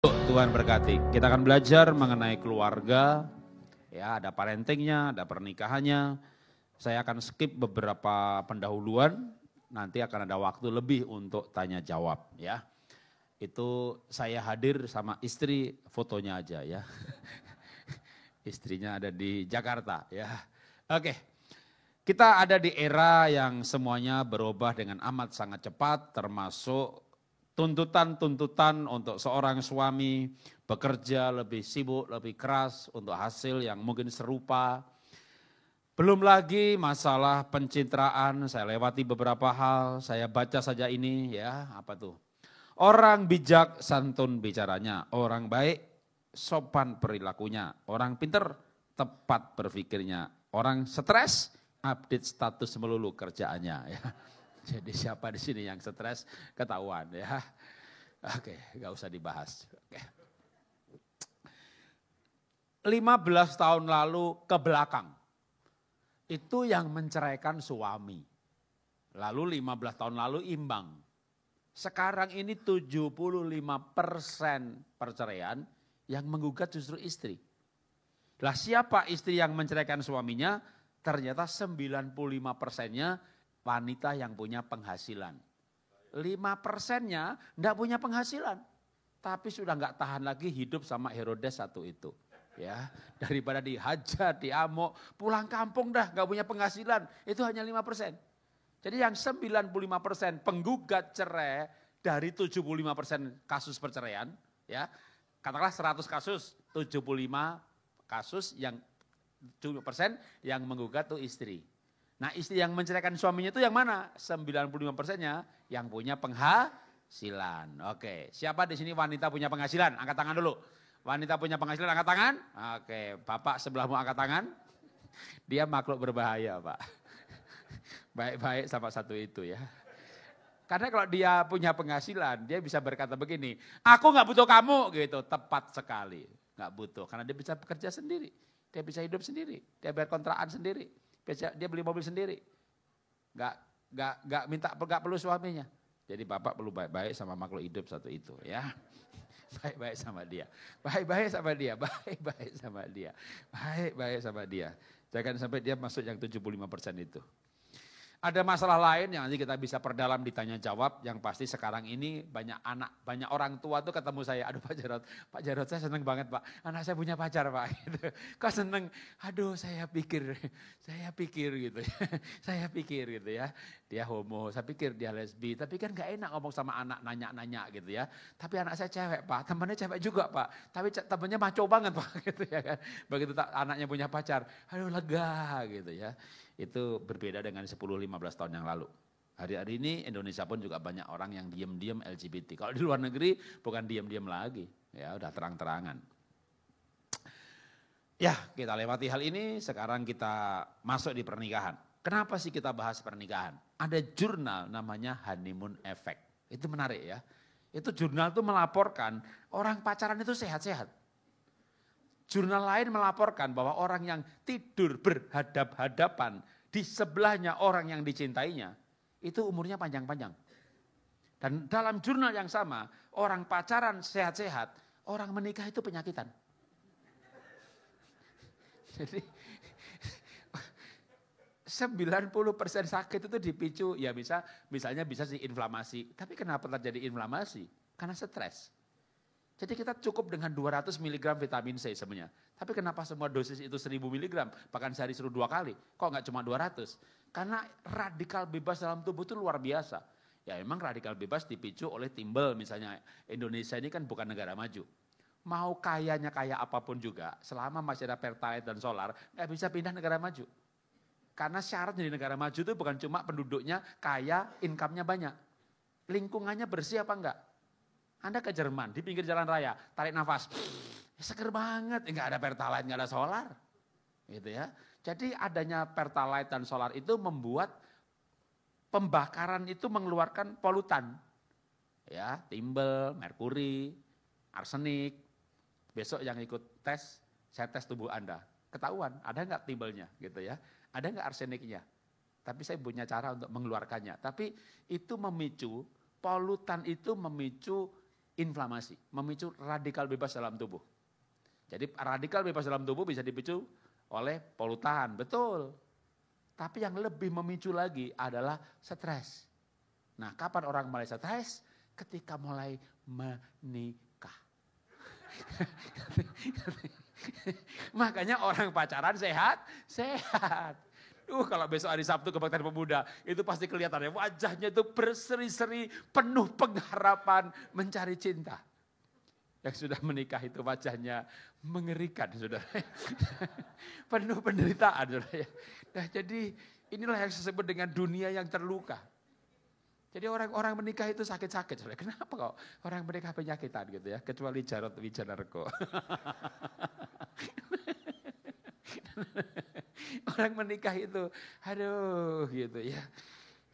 Tuhan berkati. Kita akan belajar mengenai keluarga, ya ada parentingnya, ada pernikahannya. Saya akan skip beberapa pendahuluan, nanti akan ada waktu lebih untuk tanya jawab ya. Itu saya hadir sama istri, fotonya aja ya. Istrinya ada di Jakarta ya. Oke, kita ada di era yang semuanya berubah dengan amat sangat cepat, termasuk tuntutan-tuntutan untuk seorang suami bekerja lebih sibuk, lebih keras untuk hasil yang mungkin serupa. Belum lagi masalah pencitraan, saya lewati beberapa hal, saya baca saja ini ya, apa tuh. Orang bijak santun bicaranya, orang baik sopan perilakunya, orang pinter tepat berpikirnya, orang stres update status melulu kerjaannya ya. Jadi siapa di sini yang stres ketahuan ya. Oke, gak usah dibahas. Oke. 15 tahun lalu ke belakang, itu yang menceraikan suami. Lalu 15 tahun lalu imbang. Sekarang ini 75% perceraian yang menggugat justru istri. Lah siapa istri yang menceraikan suaminya? Ternyata 95%-nya wanita yang punya penghasilan. 5%-nya enggak punya penghasilan. Tapi sudah enggak tahan lagi hidup sama Herodes satu itu. Ya, daripada dihajar, diamuk, pulang kampung dah enggak punya penghasilan. Itu hanya 5%. Jadi yang 95% penggugat cerai dari 75% kasus perceraian, ya, katakanlah 100 kasus, 75 kasus yang 70% yang menggugat tuh istri. Nah istri yang menceraikan suaminya itu yang mana? 95%-nya yang punya penghasilan. Oke, siapa di sini wanita punya penghasilan? Angkat tangan dulu. Wanita punya penghasilan angkat tangan? Oke, bapak sebelahmu angkat tangan. Dia makhluk berbahaya Pak. Baik-baik sama satu itu ya. Karena kalau dia punya penghasilan, dia bisa berkata begini, aku gak butuh kamu gitu, tepat sekali. Gak butuh, karena dia bisa bekerja sendiri. Dia bisa hidup sendiri, dia bayar kontrakan sendiri, dia beli mobil sendiri. Gak perlu suaminya. Jadi bapak perlu baik-baik sama makhluk hidup satu itu ya. Baik-baik sama dia, baik-baik sama dia, baik-baik sama dia, baik-baik sama dia. Jangan sampai dia masuk yang 75% itu. Ada masalah lain yang nanti kita bisa perdalam ditanya jawab, yang pasti sekarang ini banyak orang tua tuh ketemu saya, aduh Pak Jarod saya seneng banget Pak, anak saya punya pacar Pak. Gitu. Kok seneng, aduh saya pikir gitu ya, saya pikir gitu ya, dia homo, saya pikir dia lesbi, tapi kan gak enak ngomong sama anak nanya-nanya gitu ya. Tapi anak saya cewek Pak, temannya cewek juga Pak, tapi temannya maco banget Pak gitu ya kan. Begitu anaknya punya pacar, aduh lega gitu ya. Itu berbeda dengan 10-15 tahun yang lalu. Hari-hari ini Indonesia pun juga banyak orang yang diam-diam LGBT. Kalau di luar negeri bukan diam-diam lagi, ya udah terang-terangan. Ya kita lewati hal ini, sekarang kita masuk di pernikahan. Kenapa sih kita bahas pernikahan? Ada jurnal namanya Honeymoon Effect. Itu menarik ya. Itu jurnal itu melaporkan orang pacaran itu sehat-sehat. Jurnal lain melaporkan bahwa orang yang tidur berhadap-hadapan di sebelahnya orang yang dicintainya, itu umurnya panjang-panjang. Dan dalam jurnal yang sama, orang pacaran sehat-sehat, orang menikah itu penyakitan. Jadi 90% sakit itu dipicu, ya misalnya bisa sih inflamasi. Tapi kenapa terjadi inflamasi? Karena stres. Jadi kita cukup dengan 200 mg vitamin C sebenarnya. Tapi kenapa semua dosis itu 1000 mg? Bahkan sehari suruh 2 kali. Kok enggak cuma 200? Karena radikal bebas dalam tubuh itu luar biasa. Ya memang radikal bebas dipicu oleh timbel, misalnya Indonesia ini kan bukan negara maju. Mau kayanya kaya apapun juga, selama masih ada pertalite dan solar, nggak bisa pindah negara maju. Karena syarat jadi negara maju itu bukan cuma penduduknya kaya, income-nya banyak. Lingkungannya bersih apa enggak? Anda ke Jerman, di pinggir jalan raya, tarik nafas, seger banget, enggak ada pertalite, enggak ada solar. Gitu ya. Jadi adanya pertalite dan solar itu membuat pembakaran itu mengeluarkan polutan. Ya, timbel, merkuri, arsenik. Besok yang ikut tes, saya tes tubuh Anda. Ketahuan, ada enggak timbelnya gitu ya. Ada enggak arseniknya. Tapi saya punya cara untuk mengeluarkannya. Tapi itu memicu, polutan itu memicu inflamasi, memicu radikal bebas dalam tubuh. Jadi radikal bebas dalam tubuh bisa dipicu oleh polutan, betul. Tapi yang lebih memicu lagi adalah stres. Nah, kapan orang mulai stres? Ketika mulai menikah. Makanya orang pacaran sehat. Kalau besok hari Sabtu kebaktian pemuda, itu pasti kelihatannya wajahnya itu berseri-seri, penuh pengharapan, mencari cinta. Yang sudah menikah itu wajahnya mengerikan, saudara. Penuh penderitaan, saudara. Nah, jadi inilah yang disebut dengan dunia yang terluka. Jadi orang-orang menikah itu sakit-sakit, saudara. Kenapa kok orang menikah penyakitan gitu ya? Kecuali Jarod Wijanarko. Orang menikah itu, aduh gitu ya.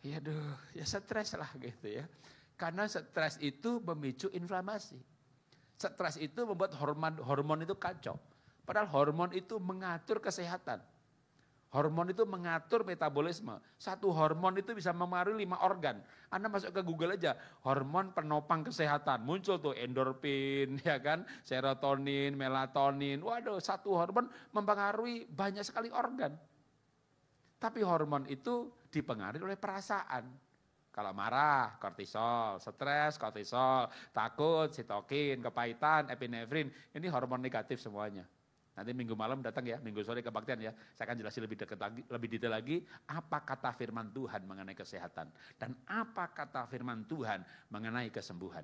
Ya stres lah gitu ya. Karena stres itu memicu inflamasi. Stres itu membuat hormon itu kacau. Padahal hormon itu mengatur kesehatan. Hormon itu mengatur metabolisme. Satu hormon itu bisa memengaruhi 5 organ. Anda masuk ke Google aja, hormon penopang kesehatan. Muncul tuh endorfin, ya kan, serotonin, melatonin. Waduh, satu hormon mempengaruhi banyak sekali organ. Tapi hormon itu dipengaruhi oleh perasaan. Kalau marah, kortisol, stres, kortisol, takut, sitokin, kepahitan, epinefrin. Ini hormon negatif semuanya. Nanti minggu malam datang ya, minggu sore kebaktian ya. Saya akan jelasin lebih dekat lagi, lebih detail lagi apa kata firman Tuhan mengenai kesehatan dan apa kata firman Tuhan mengenai kesembuhan.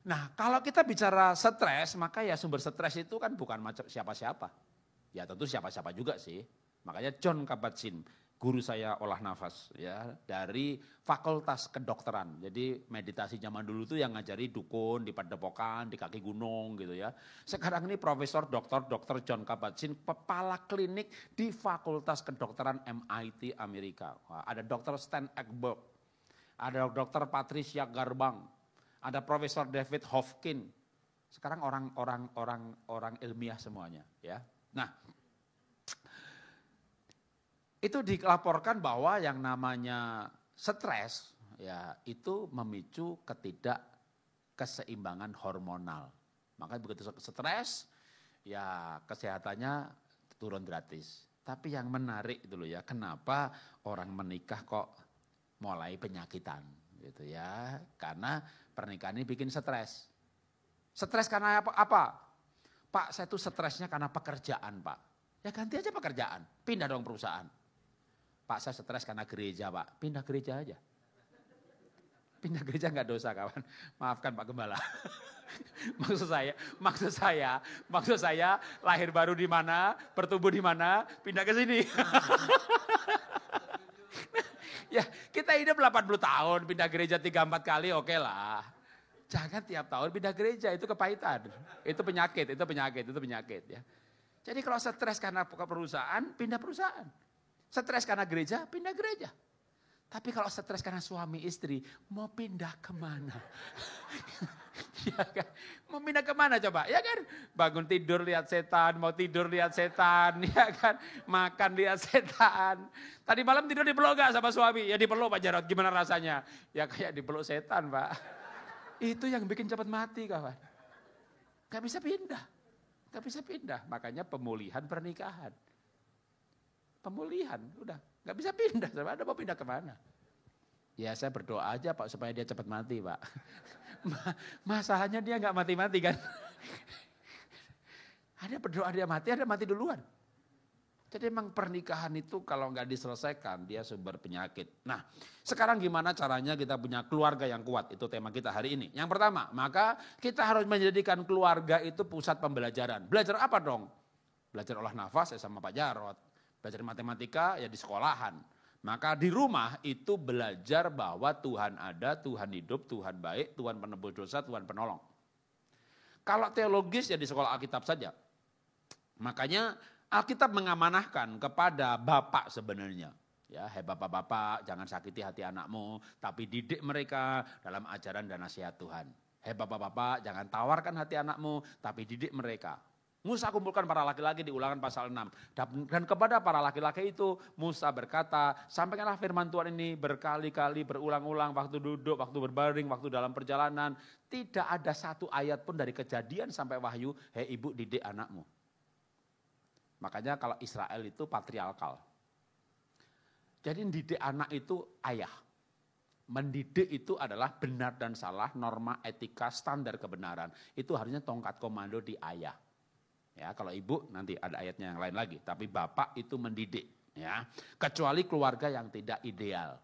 Nah, kalau kita bicara stres, maka ya sumber stres itu kan bukan macam siapa-siapa. Ya tentu siapa-siapa juga sih. Makanya John Kabat-Zinn, guru saya olah nafas ya dari Fakultas Kedokteran. Jadi meditasi zaman dulu tuh yang ngajari dukun di Padepokan, di kaki gunung gitu ya. Sekarang ini Profesor Dr. John Kabat-Zinn, kepala klinik di Fakultas Kedokteran MIT Amerika. Wah, ada Dr. Stan Ekberg, ada Dr. Patricia Garbang, ada Profesor David Hofkin. Sekarang orang ilmiah semuanya ya. Nah, itu dilaporkan bahwa yang namanya stres ya itu memicu ketidakkeseimbangan hormonal. Makanya begitu stres ya kesehatannya turun gratis. Tapi yang menarik itu loh ya, kenapa orang menikah kok mulai penyakitan gitu ya? Karena pernikahan ini bikin stres. Stres karena apa? Pak, saya tuh stresnya karena pekerjaan, Pak. Ya ganti aja pekerjaan, pindah dong perusahaan. Pak, saya stres karena gereja, Pak. Pindah gereja aja. Pindah gereja enggak dosa, kawan. Maafkan Pak Gembala. Maksud saya lahir baru di mana, bertumbuh di mana, pindah ke sini. Ya, kita hidup 80 tahun, pindah gereja 3-4 kali oke lah. Jangan tiap tahun pindah gereja, itu kepahitan. Itu penyakit ya. Jadi kalau stres karena perusahaan, pindah perusahaan. Stres karena gereja, pindah gereja. Tapi kalau stres karena suami istri, mau pindah kemana? Ya kan? Mau pindah kemana coba? Ya kan? Bangun tidur lihat setan, mau tidur lihat setan, ya kan? Makan lihat setan. Tadi malam tidur dipeluk gak sama suami? Ya dipeluk Pak Jarod, gimana rasanya? Ya kayak dipeluk setan Pak. Itu yang bikin cepat mati kawan. Gak bisa pindah. Makanya pemulihan pernikahan. Pemulihan, udah gak bisa pindah. Ada mau pindah kemana? Ya saya berdoa aja Pak supaya dia cepat mati Pak. Masalahnya dia gak mati-mati kan. Ada berdoa dia mati, ada mati duluan. Jadi memang pernikahan itu kalau nggak diselesaikan dia sumber penyakit. Nah sekarang gimana caranya kita punya keluarga yang kuat? Itu tema kita hari ini. Yang pertama, maka kita harus menjadikan keluarga itu pusat pembelajaran. Belajar apa dong? Belajar olah nafas ya sama Pak Jarod. Belajar matematika ya di sekolahan. Maka di rumah itu belajar bahwa Tuhan ada, Tuhan hidup, Tuhan baik, Tuhan penebus dosa, Tuhan penolong. Kalau teologis ya di sekolah Alkitab saja. Makanya Alkitab mengamanahkan kepada bapak sebenarnya. Ya, hai bapak-bapak, jangan sakiti hati anakmu, tapi didik mereka dalam ajaran dan nasihat Tuhan. Hai bapak-bapak, jangan tawarkan hati anakmu, tapi didik mereka. Musa kumpulkan para laki-laki di Ulangan pasal 6. Dan kepada para laki-laki itu Musa berkata, sampaikanlah firman Tuhan ini berkali-kali, berulang-ulang, waktu duduk, waktu berbaring, waktu dalam perjalanan. Tidak ada satu ayat pun dari Kejadian sampai Wahyu, hei ibu didik anakmu. Makanya kalau Israel itu patriarkal. Jadi didik anak itu ayah. Mendidik itu adalah benar dan salah, norma etika, standar kebenaran. Itu harusnya tongkat komando di ayah. Ya, kalau ibu nanti ada ayatnya yang lain lagi, tapi bapak itu mendidik, ya. Kecuali keluarga yang tidak ideal.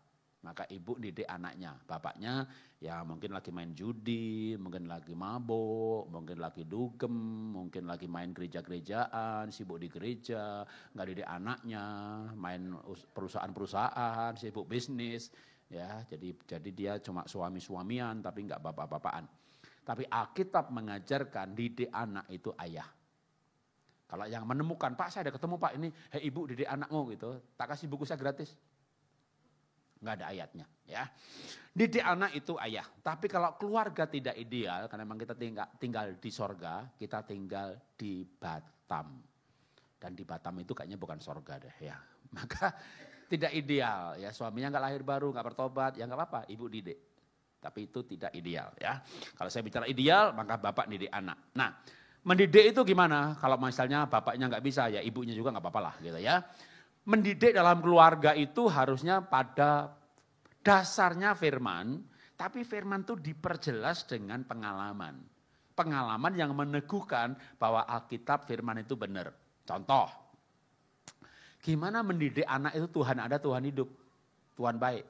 Maka ibu didik anaknya, bapaknya ya mungkin lagi main judi, mungkin lagi mabuk, mungkin lagi dugem, mungkin lagi main gereja-gerejaan, sibuk di gereja, nggak didik anaknya, main perusahaan-perusahaan, sibuk bisnis, ya. Jadi dia cuma suami-suamian tapi nggak bapak-bapakan. Tapi Alkitab mengajarkan didik anak itu ayah. Kalau yang menemukan, Pak saya ada ketemu Pak ini, hei ibu didik anakmu gitu, tak kasih buku saya gratis. Enggak ada ayatnya ya. Didik anak itu ayah. Tapi kalau keluarga tidak ideal, karena memang kita tinggal di sorga, kita tinggal di Batam. Dan di Batam itu kayaknya bukan sorga deh ya. Maka tidak ideal ya, suaminya enggak lahir baru, enggak bertobat, ya enggak apa-apa, ibu didik. Tapi itu tidak ideal ya. Kalau saya bicara ideal, maka bapak didik anak. Nah, mendidik itu gimana? Kalau misalnya bapaknya nggak bisa, ya ibunya juga nggak apa-apa lah gitu ya. Mendidik dalam keluarga itu harusnya pada dasarnya firman, tapi firman itu diperjelas dengan pengalaman. Pengalaman yang meneguhkan bahwa Alkitab firman itu benar. Contoh, gimana mendidik anak itu Tuhan ada, Tuhan hidup, Tuhan baik.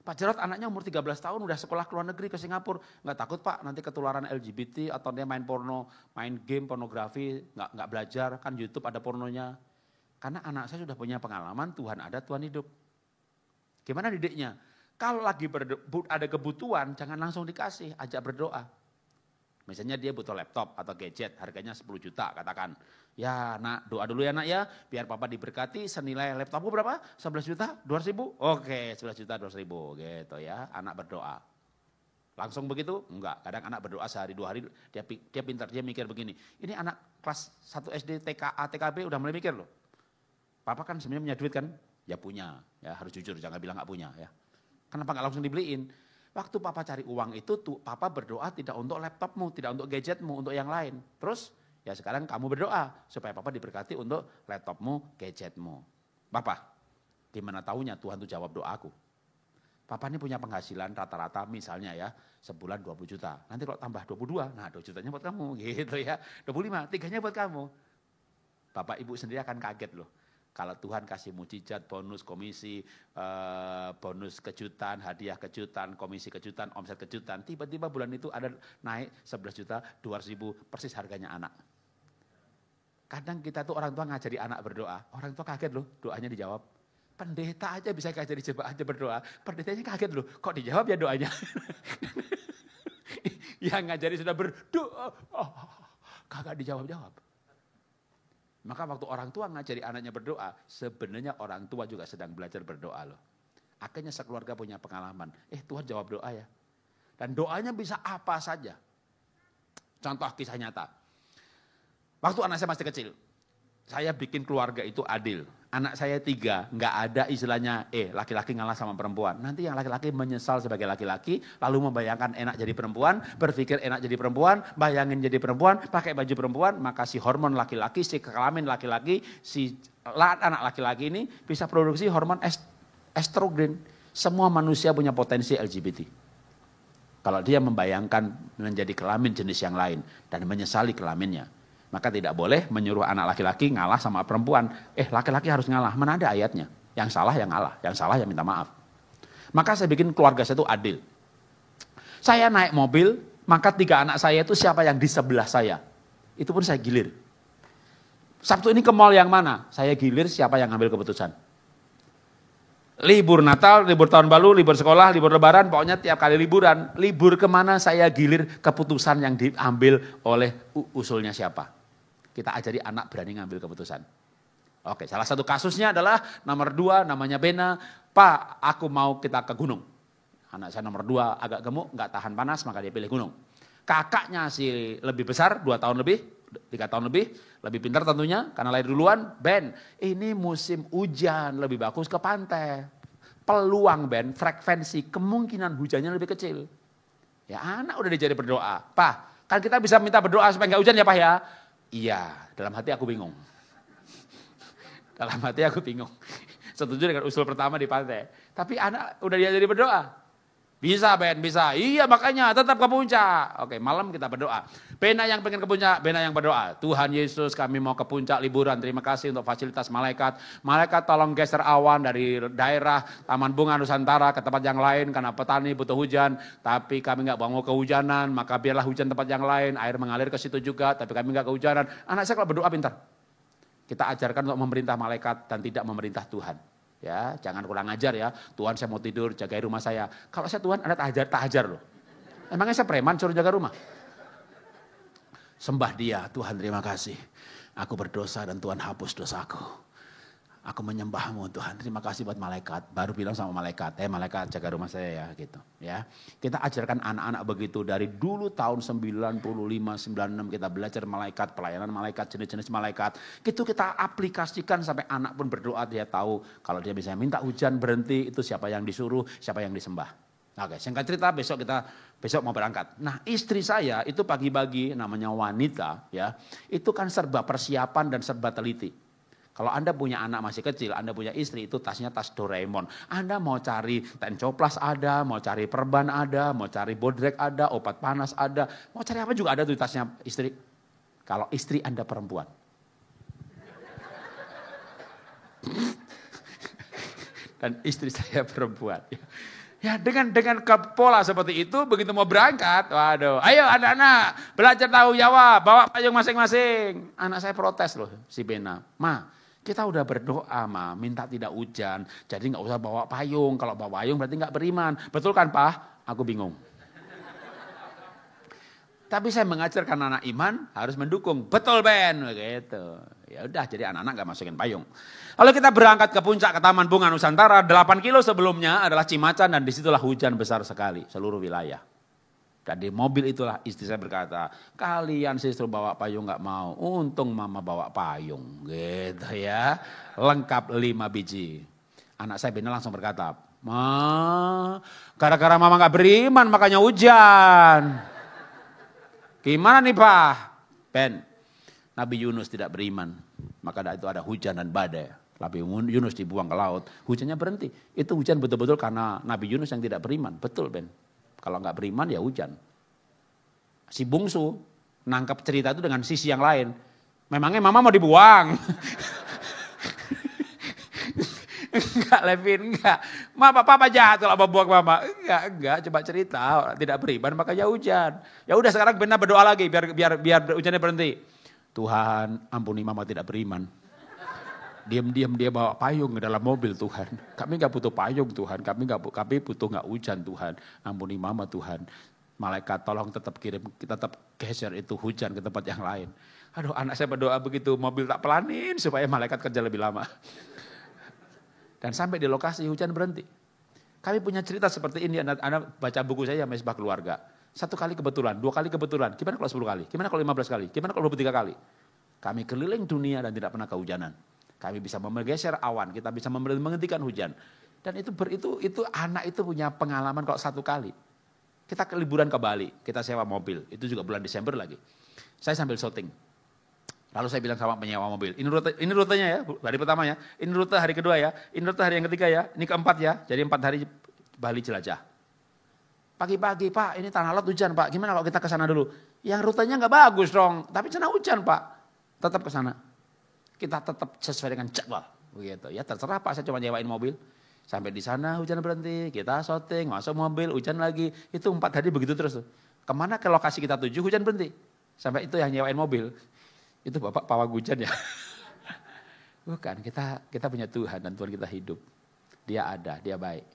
Pak Jarod anaknya umur 13 tahun udah sekolah ke luar negeri ke Singapura. Nggak takut Pak nanti ketularan LGBT atau dia main porno, main game, pornografi, nggak belajar, kan YouTube ada pornonya. Karena anak saya sudah punya pengalaman Tuhan ada, Tuhan hidup. Gimana didiknya? Kalau lagi ada kebutuhan jangan langsung dikasih, ajak berdoa. Misalnya dia butuh laptop atau gadget harganya 10 juta katakan. Ya nak doa dulu ya nak ya biar papa diberkati senilai laptopmu berapa? 11 juta 200 ribu? Oke 11 juta 200 ribu gitu ya anak berdoa. Langsung begitu? Enggak, kadang anak berdoa sehari 2 hari dia pintar dia mikir begini. Ini anak kelas 1 SD TKA TKB udah mulai mikir loh. Papa kan sebenarnya punya duit kan? Ya punya ya harus jujur jangan bilang gak punya ya. Kenapa gak langsung dibeliin? Waktu papa cari uang itu, papa berdoa tidak untuk laptopmu, tidak untuk gadgetmu, untuk yang lain. Terus, ya sekarang kamu berdoa supaya papa diberkati untuk laptopmu, gadgetmu. Papa, gimana taunya Tuhan tuh jawab doaku? Papa ini punya penghasilan rata-rata misalnya ya, sebulan 20 juta. Nanti kalau tambah 22, nah 2 jutanya buat kamu gitu ya. 25, 3-nya buat kamu. Bapak ibu sendiri akan kaget loh. Kalau Tuhan kasih mujizat, bonus, komisi, bonus kejutan, hadiah kejutan, komisi kejutan, omset kejutan. Tiba-tiba bulan itu ada naik 11 juta 200 ribu persis harganya anak. Kadang kita tuh orang tua ngajari anak berdoa. Orang tua kaget loh doanya dijawab. Pendeta aja bisa ngajari jemaat aja berdoa. Pendetanya kaget loh kok dijawab ya doanya. Yang ngajari sudah berdoa. Kagak dijawab-jawab. Maka waktu orang tua ngajari anaknya berdoa, sebenarnya orang tua juga sedang belajar berdoa loh. Akhirnya sekeluarga punya pengalaman, Tuhan jawab doa ya. Dan doanya bisa apa saja. Contoh kisah nyata. Waktu anak saya masih kecil, saya bikin keluarga itu adil. Anak saya 3, nggak ada istilahnya, laki-laki ngalah sama perempuan. Nanti yang laki-laki menyesal sebagai laki-laki, lalu membayangkan enak jadi perempuan, berpikir enak jadi perempuan, bayangin jadi perempuan, pakai baju perempuan, maka si hormon laki-laki, si kelamin laki-laki, si anak laki-laki ini bisa produksi hormon estrogen. Semua manusia punya potensi LGBT. Kalau dia membayangkan menjadi kelamin jenis yang lain dan menyesali kelaminnya. Maka tidak boleh menyuruh anak laki-laki ngalah sama perempuan. Laki-laki harus ngalah. Mana ada ayatnya? Yang salah yang ngalah, yang salah yang minta maaf. Maka saya bikin keluarga saya itu adil. Saya naik mobil, maka 3 anak saya itu siapa yang di sebelah saya. Itu pun saya gilir. Sabtu ini ke mall yang mana? Saya gilir siapa yang ngambil keputusan. Libur Natal, libur tahun baru, libur sekolah, libur lebaran, pokoknya tiap kali liburan. Libur kemana saya gilir keputusan yang diambil oleh usulnya siapa. Kita ajari anak berani ngambil keputusan. Oke, salah satu kasusnya adalah nomor 2 namanya Bena. Pak, aku mau kita ke gunung. Anak saya nomor 2 agak gemuk, nggak tahan panas, maka dia pilih gunung. Kakaknya si lebih besar, 2 tahun lebih, 3 tahun lebih pintar tentunya karena lahir duluan. Ben, ini musim hujan, lebih bagus ke pantai. Peluang Ben, frekuensi, kemungkinan hujannya lebih kecil. Ya anak udah dijadi berdoa. Pak, kan kita bisa minta berdoa supaya nggak hujan ya Pak ya? Iya, dalam hati aku bingung. Dalam hati aku bingung. Setuju dengan usul pertama di pantai. Tapi anak udah diajari berdoa. Bisa Ben, bisa. Iya makanya tetap ke puncak. Oke, malam kita berdoa. Bena yang pengen ke puncak, Bena yang berdoa. Tuhan Yesus, kami mau ke puncak liburan. Terima kasih untuk fasilitas malaikat. Malaikat tolong geser awan dari daerah Taman Bunga Nusantara ke tempat yang lain. Karena petani butuh hujan. Tapi kami nggak mau kehujanan. Maka biarlah hujan tempat yang lain. Air mengalir ke situ juga. Tapi kami nggak kehujanan. Anak saya kalau berdoa pintar. Kita ajarkan untuk memerintah malaikat dan tidak memerintah Tuhan. Ya, jangan kurang ajar ya. Tuhan saya mau tidur, jagai rumah saya. Kalau saya Tuhan, Anda tak ajar loh. Emangnya saya preman suruh jaga rumah? Sembah dia, Tuhan terima kasih. Aku berdosa dan Tuhan hapus dosaku. Aku menyembahmu Tuhan, terima kasih buat malaikat. Baru bilang sama malaikat, malaikat jaga rumah saya ya gitu. Ya, kita ajarkan anak-anak begitu dari dulu tahun 95, 96 kita belajar malaikat, pelayanan malaikat, jenis-jenis malaikat. Itu kita aplikasikan sampai anak pun berdoa, dia tahu kalau dia bisa minta hujan berhenti, itu siapa yang disuruh, siapa yang disembah. Oke, singkat cerita besok mau berangkat. Nah, istri saya itu pagi-pagi namanya wanita ya, itu kan serba persiapan dan serba teliti. Kalau Anda punya anak masih kecil, Anda punya istri, itu tasnya tas Doraemon. Anda mau cari tencoplas ada, mau cari perban ada, mau cari bodrek ada, obat panas ada. Mau cari apa juga ada tuh tasnya istri. Kalau istri Anda perempuan. Dan istri saya perempuan. Ya dengan pola seperti itu, begitu mau berangkat, waduh, ayo anak-anak belajar tahu jawab, bawa payung masing-masing. Anak saya protes loh, si Bena. Ma, kita udah berdoa minta tidak hujan, jadi nggak usah bawa payung. Kalau bawa payung berarti nggak beriman. Betul kan Pak? Aku bingung. Tapi saya mengajarkan anak iman harus mendukung. Betul Ben, begitu. Ya udah, jadi anak-anak nggak masukin payung. Lalu kita berangkat ke puncak ke Taman Bunga Nusantara. 8 kilo sebelumnya adalah Cimacan dan disitulah hujan besar sekali seluruh wilayah. Dan di mobil itulah istri saya berkata, kalian justru bawa payung nggak mau, untung mama bawa payung, gitu ya, lengkap 5 biji. Anak saya Bena langsung berkata, Ma, gara-gara mama nggak beriman makanya hujan. Gimana nih Pak? Ben, Nabi Yunus tidak beriman, maka itu ada hujan dan badai. Nabi Yunus dibuang ke laut, hujannya berhenti. Itu hujan betul-betul karena Nabi Yunus yang tidak beriman, betul Ben. Kalau nggak beriman ya hujan. Si bungsu nangkap cerita itu dengan sisi yang lain. Memangnya mama mau dibuang? Enggak Levin, enggak. Papa jahat kalau mau buang mama. Enggak, coba cerita. Tidak beriman makanya hujan. Ya udah sekarang Bena berdoa lagi biar hujannya berhenti. Tuhan ampuni mama tidak beriman. Diam-diam dia bawa payung ke dalam mobil Tuhan. Kami gak butuh payung Tuhan, kami butuh gak hujan Tuhan. Ampuni mama Tuhan. Malaikat tolong tetap kirim, kita tetap geser itu hujan ke tempat yang lain. Aduh anak saya berdoa begitu, mobil tak pelanin supaya malaikat kerja lebih lama. Dan sampai di lokasi hujan berhenti. Kami punya cerita seperti ini, anak baca buku saya Mesbah Keluarga. 1 kali kebetulan, 2 kali kebetulan, gimana kalau 10 kali, gimana kalau 15 kali, gimana kalau 23 kali. Kami keliling dunia dan tidak pernah kehujanan. Kami bisa menggeser awan, kita bisa menghentikan hujan. Dan itu anak itu punya pengalaman kalau 1 kali. Kita ke liburan ke Bali, kita sewa mobil, itu juga bulan Desember lagi. Saya sambil syuting. Lalu saya bilang sama penyewa mobil, ini rutenya ya, hari pertama ya, ini rute hari kedua ya, ini rute hari yang ketiga ya, ini keempat ya, jadi 4 hari Bali jelajah. Pagi-pagi Pak, ini tanah laut hujan Pak, gimana kalau kita ke sana dulu? Yang rutenya nggak bagus dong, tapi sana hujan Pak, tetap ke sana. Kita tetap sesuai dengan jadwal, begitu ya. Terserah Pak, saya cuma nyewain mobil. Sampai di sana hujan berhenti, kita syuting, masuk mobil, hujan lagi. Itu 4 hari begitu terus tuh. Kemana ke lokasi kita tuju, hujan berhenti. Sampai itu yang nyewain mobil. Itu Bapak pawang hujan ya. Bukan, kita punya Tuhan dan Tuhan kita hidup. Dia ada, dia baik.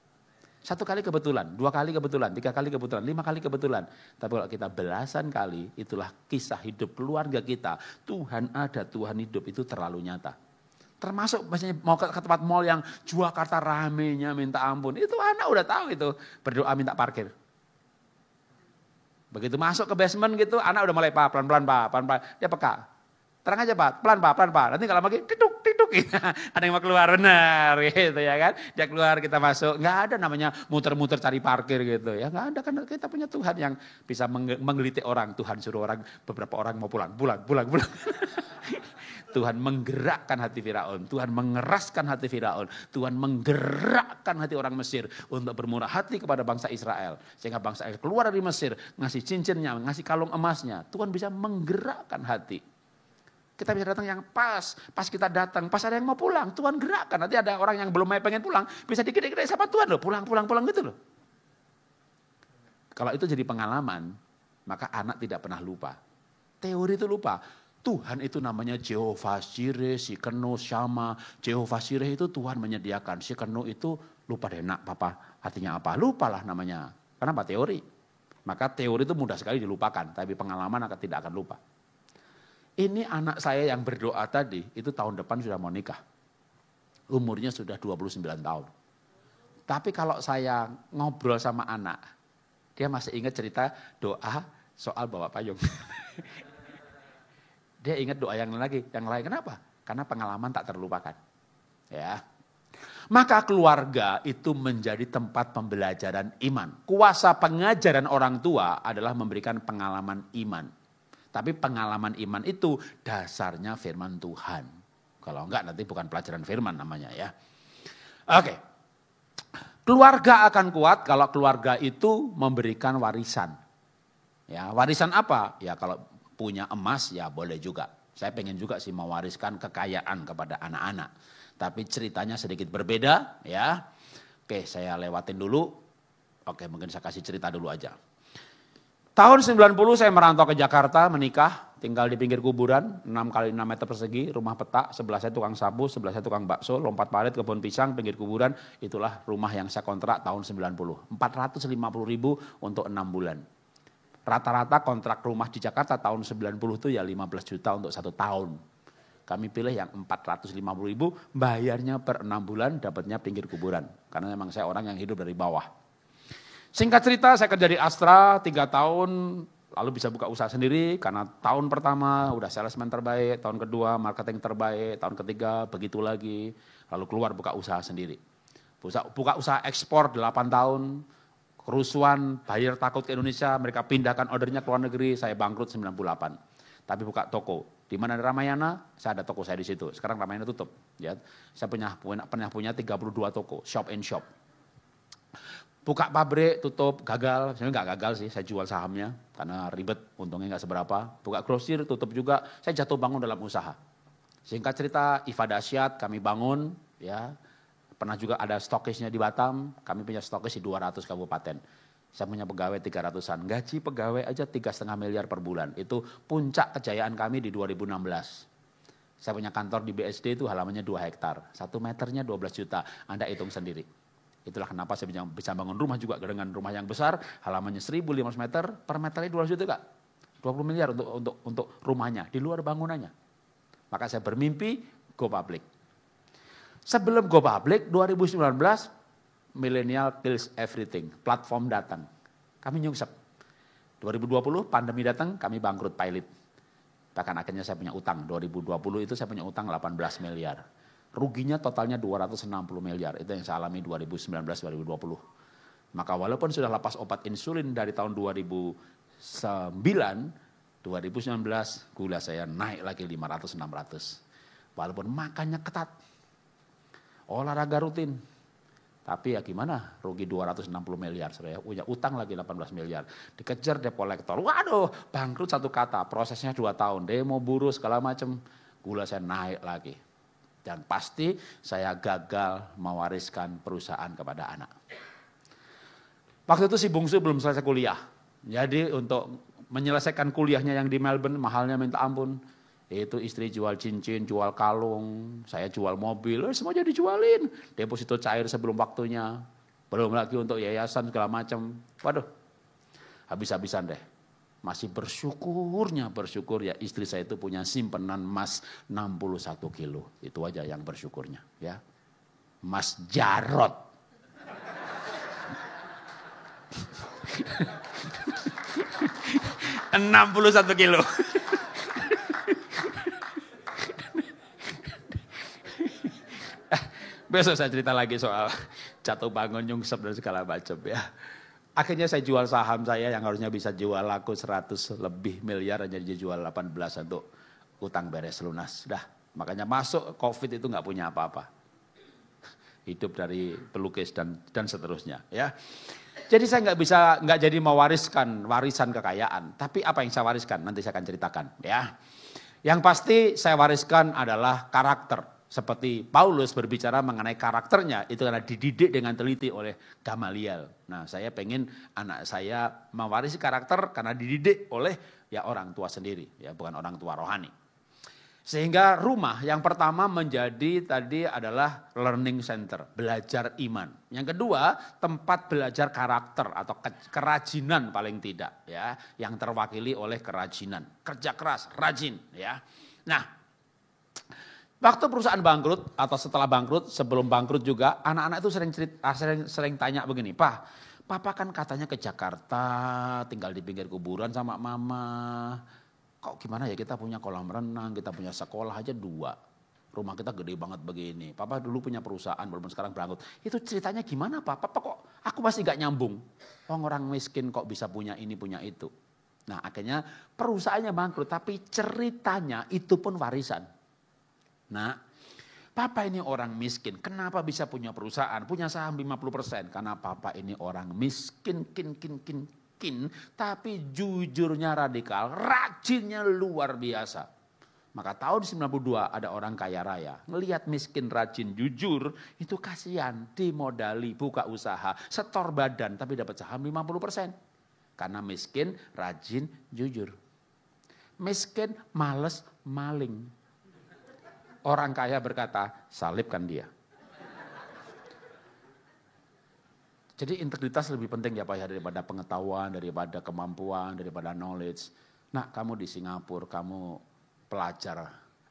1 kali kebetulan, 2 kali kebetulan, 3 kali kebetulan, 5 kali kebetulan. Tapi kalau kita belasan kali, itulah kisah hidup keluarga kita. Tuhan ada, Tuhan hidup, itu terlalu nyata. Termasuk misalnya mau ke tempat mall yang Jakarta ramenya minta ampun. Itu anak udah tahu itu, berdoa minta parkir. Begitu masuk ke basement gitu, anak udah mulai Pak, pelan-pelan Pak, pelan-pelan. Dia peka. Terang aja Pak, pelan Pak. Nanti kalau lagi tituk. Ada yang mau keluar, benar gitu ya kan. Dia keluar, kita masuk. Nggak ada namanya muter-muter cari parkir gitu ya. Nggak ada, kan kita punya Tuhan yang bisa menggelitik orang. Tuhan suruh beberapa orang mau pulang. Tuhan menggerakkan hati Firaun. Tuhan mengeraskan hati Firaun. Tuhan menggerakkan hati orang Mesir untuk bermurah hati kepada bangsa Israel. Sehingga bangsa Israel keluar dari Mesir, ngasih cincinnya, ngasih kalung emasnya. Tuhan bisa menggerakkan hati. Kita bisa datang yang pas kita datang, pas ada yang mau pulang, Tuhan gerakkan. Nanti ada orang yang belum pengen pulang, bisa dikit-dikit sama Tuhan loh, pulang gitu loh. Kalau itu jadi pengalaman, maka anak tidak pernah lupa. Teori itu lupa. Tuhan itu namanya Jehovah Jireh, Shikenu, Shama. Jehovah Jireh itu Tuhan menyediakan. Shikenu itu lupa deh nak, papa artinya apa? Lupalah namanya. Kenapa? Teori. Maka teori itu mudah sekali dilupakan, tapi pengalaman tidak akan lupa. Ini anak saya yang berdoa tadi, itu tahun depan sudah mau nikah. Umurnya sudah 29 tahun. Tapi kalau saya ngobrol sama anak, dia masih ingat cerita doa soal bawa payung. Dia ingat doa yang lain kenapa? Karena pengalaman tak terlupakan. Ya. Maka keluarga itu menjadi tempat pembelajaran iman. Kuasa pengajaran orang tua adalah memberikan pengalaman iman. Tapi pengalaman iman itu dasarnya firman Tuhan. Kalau enggak nanti bukan pelajaran firman namanya ya. Oke. Keluarga akan kuat kalau keluarga itu memberikan warisan. Ya, warisan apa? Ya kalau punya emas ya boleh juga. Saya pengen juga sih mewariskan kekayaan kepada anak-anak. Tapi ceritanya sedikit berbeda ya. Oke, saya lewatin dulu. Oke, mungkin saya kasih cerita dulu aja. Tahun 90 saya merantau ke Jakarta, menikah, tinggal di pinggir kuburan, 6 kali 6 meter persegi, rumah petak, sebelah saya tukang sabu, sebelah saya tukang bakso, lompat parit, kebun pisang, pinggir kuburan, itulah rumah yang saya kontrak tahun 90. 450.000 untuk 6 bulan. Rata-rata kontrak rumah di Jakarta tahun 90 itu ya 15 juta untuk 1 tahun. Kami pilih yang 450.000, bayarnya per 6 bulan, dapatnya pinggir kuburan. Karena memang saya orang yang hidup dari bawah. Singkat cerita saya kerja di Astra 3 tahun, lalu bisa buka usaha sendiri karena tahun pertama udah salesman terbaik, tahun kedua marketing terbaik, tahun ketiga begitu lagi, lalu keluar buka usaha sendiri. Buka usaha ekspor 8 tahun, kerusuhan, buyer takut ke Indonesia, mereka pindahkan ordernya ke luar negeri, saya bangkrut 98. Tapi buka toko, di mana ada Ramayana, saya ada toko saya di situ. Sekarang Ramayana tutup, ya. Saya pernah punya 32 toko, shop in shop. Buka pabrik, tutup, gagal. Sebenarnya nggak gagal sih, saya jual sahamnya karena ribet, untungnya nggak seberapa. Buka grosir, tutup juga. Saya jatuh bangun dalam usaha. Singkat cerita, IFA Dasyat kami bangun, ya. Pernah juga ada stokisnya di Batam, kami punya stokis di 200 kabupaten. Saya punya pegawai 300-an, gaji pegawai aja 3,5 miliar per bulan. Itu puncak kejayaan kami di 2016. Saya punya kantor di BSD itu halamannya 2 hektar, 1 meternya 12 juta, Anda hitung sendiri. Itulah kenapa saya bisa bangun rumah juga dengan rumah yang besar, halamannya 1.500 meter, per meternya 200 juta Kak. 20 miliar untuk rumahnya, di luar bangunannya. Maka saya bermimpi go public. Sebelum go public, 2019, millennial kills everything, platform datang. Kami nyungsep. 2020 pandemi datang, kami bangkrut pilot. Bahkan akhirnya saya punya utang, 2020 itu saya punya utang 18 miliar. Ruginya totalnya 260 miliar, itu yang saya alami 2019-2020. Maka walaupun sudah lepas obat insulin dari tahun 2009, 2019 gula saya naik lagi 500-600. Walaupun makannya ketat, olahraga rutin. Tapi ya gimana, rugi 260 miliar, saya punya utang lagi 18 miliar. Dikejar debt collector, waduh bangkrut 1 kata, prosesnya 2 tahun, demo buruh segala macam, gula saya naik lagi. Dan pasti saya gagal mewariskan perusahaan kepada anak. Waktu itu si bungsu belum selesai kuliah. Jadi untuk menyelesaikan kuliahnya yang di Melbourne, mahalnya minta ampun. Itu istri jual cincin, jual kalung, saya jual mobil, semuanya dijualin. Deposito cair sebelum waktunya. Belum lagi untuk yayasan segala macam. Waduh, habis-habisan deh. Masih bersyukur ya istri saya itu punya simpenan emas 61 kilo. Itu aja yang bersyukurnya ya. Mas Jarot. 61 kilo. Besok saya cerita lagi soal jatuh bangun, nyungsep dan segala macam ya. Akhirnya saya jual saham saya yang harusnya bisa jual laku 100 lebih miliar, hanya dijual 18 untuk utang beres lunas. Dah, makanya masuk COVID itu nggak punya apa-apa. Hidup dari pelukis dan seterusnya ya. Jadi saya nggak jadi mewariskan warisan kekayaan. Tapi apa yang saya wariskan nanti saya akan ceritakan ya. Yang pasti saya wariskan adalah karakter. Seperti Paulus berbicara mengenai karakternya, itu karena dididik dengan teliti oleh Gamaliel. Nah, saya pengen anak saya mewarisi karakter karena dididik oleh ya orang tua sendiri, ya bukan orang tua rohani. Sehingga rumah yang pertama menjadi tadi adalah learning center, belajar iman. Yang kedua, tempat belajar karakter atau kerajinan paling tidak, ya, yang terwakili oleh kerajinan, kerja keras, rajin, ya. Nah, waktu perusahaan bangkrut atau setelah bangkrut, sebelum bangkrut juga, anak-anak itu sering tanya begini, Pak, Papa kan katanya ke Jakarta, tinggal di pinggir kuburan sama Mama. Kok gimana ya kita punya kolam renang, kita punya sekolah aja 2. Rumah kita gede banget begini. Papa dulu punya perusahaan, walaupun sekarang bangkrut. Itu ceritanya gimana Pak? Papa kok aku masih gak nyambung. Orang miskin kok bisa punya ini, punya itu. Nah akhirnya perusahaannya bangkrut, tapi ceritanya itu pun warisan. Nah, Papa ini orang miskin, kenapa bisa punya perusahaan, punya saham 50%? Karena Papa ini orang miskin, tapi jujurnya radikal, rajinnya luar biasa. Maka tahun 92 ada orang kaya raya, ngelihat miskin, rajin, jujur, itu kasihan, dimodali, buka usaha, setor badan, tapi dapat saham 50%. Karena miskin, rajin, jujur. Miskin, males, maling. Orang kaya berkata, salibkan dia. Jadi integritas lebih penting ya Pak ya, daripada pengetahuan, daripada kemampuan, daripada knowledge. Nah kamu di Singapura, kamu pelajar.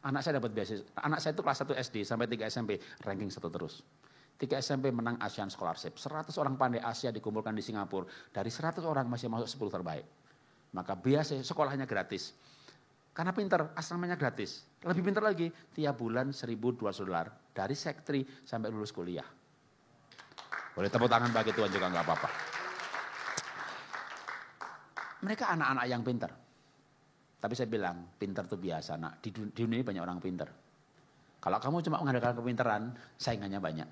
Anak saya dapat beasiswa, anak saya itu kelas 1 SD sampai 3 SMP, ranking 1 terus. 3 SMP menang Asian Scholarship, 100 orang pandai Asia dikumpulkan di Singapura. Dari 100 orang masih masuk 10 terbaik. Maka biasa sekolahnya gratis. Karena pinter, asramanya gratis. Lebih pinter lagi, tiap bulan $1.200 dari sektri sampai lulus kuliah. Boleh tepuk tangan bagi Tuhan juga nggak apa-apa. Mereka anak-anak yang pinter. Tapi saya bilang, pinter itu biasa. Nah, di dunia ini banyak orang pinter. Kalau kamu cuma mengandalkan kepinteran, saingannya banyak.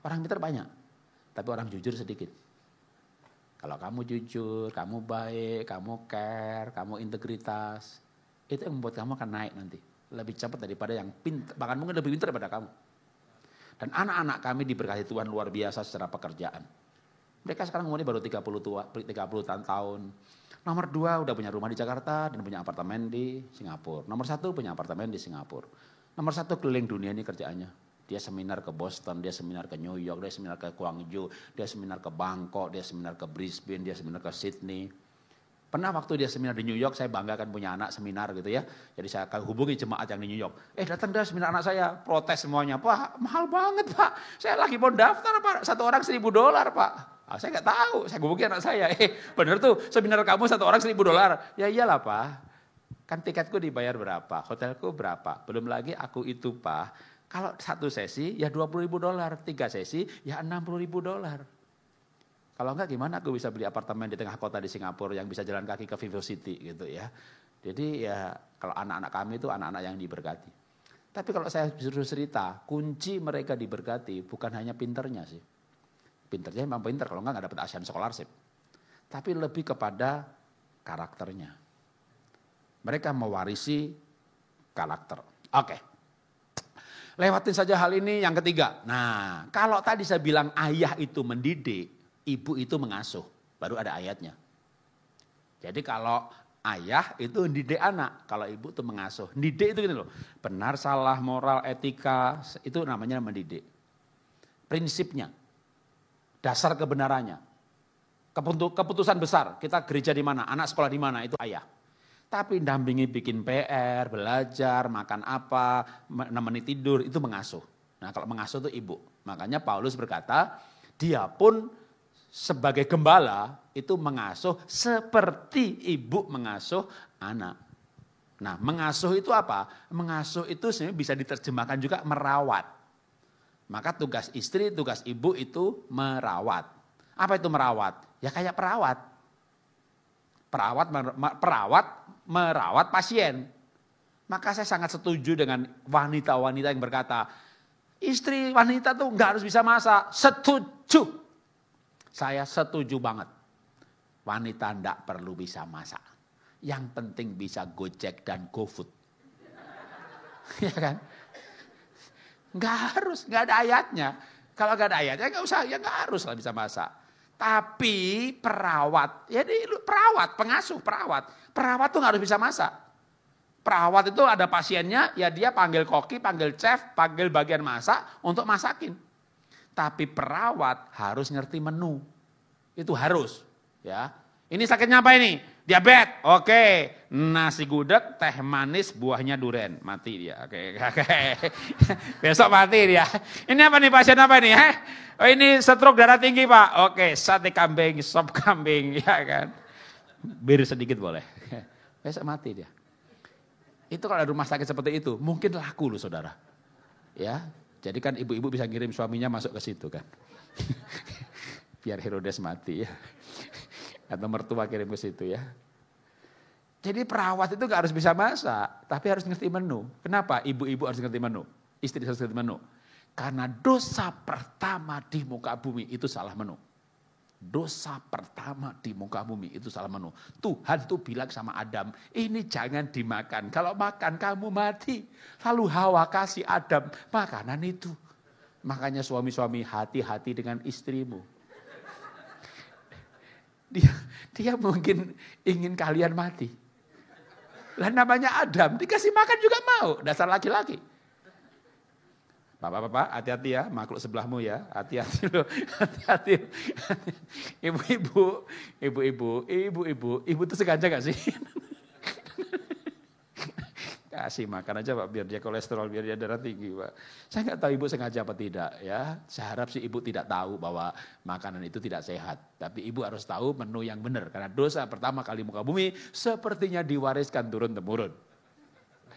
Orang pinter banyak, tapi orang jujur sedikit. Kalau kamu jujur, kamu baik, kamu care, kamu integritas, itu yang membuat kamu akan naik nanti. Lebih cepat daripada yang pintar, bahkan mungkin lebih pintar daripada kamu. Dan anak-anak kami diberkati Tuhan luar biasa secara pekerjaan. Mereka sekarang umurnya baru 30 tahun. Nomor 2 udah punya rumah di Jakarta dan punya apartemen di Singapura. Nomor 1 punya apartemen di Singapura. Nomor 1 keliling dunia ini kerjaannya. Dia seminar ke Boston, dia seminar ke New York, dia seminar ke Guangzhou, dia seminar ke Bangkok, dia seminar ke Brisbane, dia seminar ke Sydney. Pernah waktu dia seminar di New York, saya banggakan punya anak seminar gitu ya. Jadi saya akan hubungi jemaat yang di New York. Datang dah seminar anak saya, protes semuanya. Pak, mahal banget Pak. Saya lagi mau daftar Pak, 1 orang $1.000 Pak. Saya nggak tahu, saya hubungi anak saya. Bener tuh seminar kamu 1 orang $1.000. Ya iyalah Pak, kan tiketku dibayar berapa, hotelku berapa. Belum lagi aku itu Pak, kalau 1 sesi ya $20.000, 3 sesi ya $60.000. Kalau enggak gimana aku bisa beli apartemen di tengah kota di Singapura yang bisa jalan kaki ke Vivo City gitu ya. Jadi ya kalau anak-anak kami itu anak-anak yang diberkati. Tapi kalau saya suruh cerita, kunci mereka diberkati bukan hanya pinternya sih. Pinternya memang pinter, kalau enggak dapat Asian Scholarship. Tapi lebih kepada karakternya. Mereka mewarisi karakter. Oke. Lewatin saja hal ini, yang ketiga. Nah, kalau tadi saya bilang ayah itu mendidik, ibu itu mengasuh, baru ada ayatnya. Jadi kalau ayah itu mendidik anak, kalau ibu itu mengasuh. Mendidik itu gini loh, benar, salah, moral, etika, itu namanya mendidik. Prinsipnya, dasar kebenarannya, keputusan besar, kita gereja di mana, anak sekolah di mana, itu ayah. Tapi dampingi bikin PR, belajar, makan apa, nemeni tidur, itu mengasuh. Nah kalau mengasuh itu ibu. Makanya Paulus berkata, dia pun sebagai gembala itu mengasuh seperti ibu mengasuh anak. Nah, mengasuh itu apa? Mengasuh itu sebenarnya bisa diterjemahkan juga merawat. Maka tugas istri, tugas ibu itu merawat. Apa itu merawat? Ya kayak perawat. Merawat pasien. Maka saya sangat setuju dengan wanita-wanita yang berkata, istri wanita tuh nggak harus bisa masak. Setuju. Saya setuju banget. Wanita nggak perlu bisa masak. Yang penting bisa Gojek dan GoFood. Ya kan? Nggak harus, nggak ada ayatnya. Kalau nggak ada ayatnya nggak usah, ya nggak harus lah bisa masak. Tapi perawat, ya perawat, pengasuh perawat. Perawat tuh nggak harus bisa masak. Perawat itu ada pasiennya, ya dia panggil koki, panggil chef, panggil bagian masak untuk masakin. Tapi perawat harus ngerti menu. Itu harus, ya. Ini sakitnya apa ini? Diabetes. Oke. Nasi gudeg, teh manis, buahnya duren. Mati dia. Oke. Besok mati dia. Ini apa nih pasien apa nih? Oh ini stroke darah tinggi Pak. Oke, sate kambing, sop kambing. Ya kan. Bir sedikit boleh. Besok mati dia. Itu kalau ada rumah sakit seperti itu, mungkin laku loh saudara. Ya, jadi kan ibu-ibu bisa ngirim suaminya masuk ke situ kan. Biar Herodes mati ya. Atau mertua kirim ke situ ya. Jadi perawat itu gak harus bisa masak, tapi harus ngerti menu. Kenapa? Ibu-ibu harus ngerti menu, istri harus ngerti menu. Karena dosa pertama di muka bumi itu salah menu. Dosa pertama di muka bumi itu salah menu. Tuhan tuh bilang sama Adam, ini jangan dimakan. Kalau makan kamu mati. Lalu Hawa kasih Adam makanan itu. Makanya suami-suami hati-hati dengan istrimu. Dia mungkin ingin kalian mati. Lah namanya Adam, dikasih makan juga mau, dasar laki-laki. Bapak-bapak, hati-hati ya, makhluk sebelahmu ya, hati-hati loh, hati-hati. Ibu-ibu itu sengaja gak sih? Kasih makan aja Pak, biar dia kolesterol, biar dia darah tinggi Pak. Saya nggak tahu ibu sengaja apa tidak ya. Saya harap sih ibu tidak tahu bahwa makanan itu tidak sehat. Tapi ibu harus tahu menu yang benar. Karena dosa pertama kali muka bumi sepertinya diwariskan turun-temurun.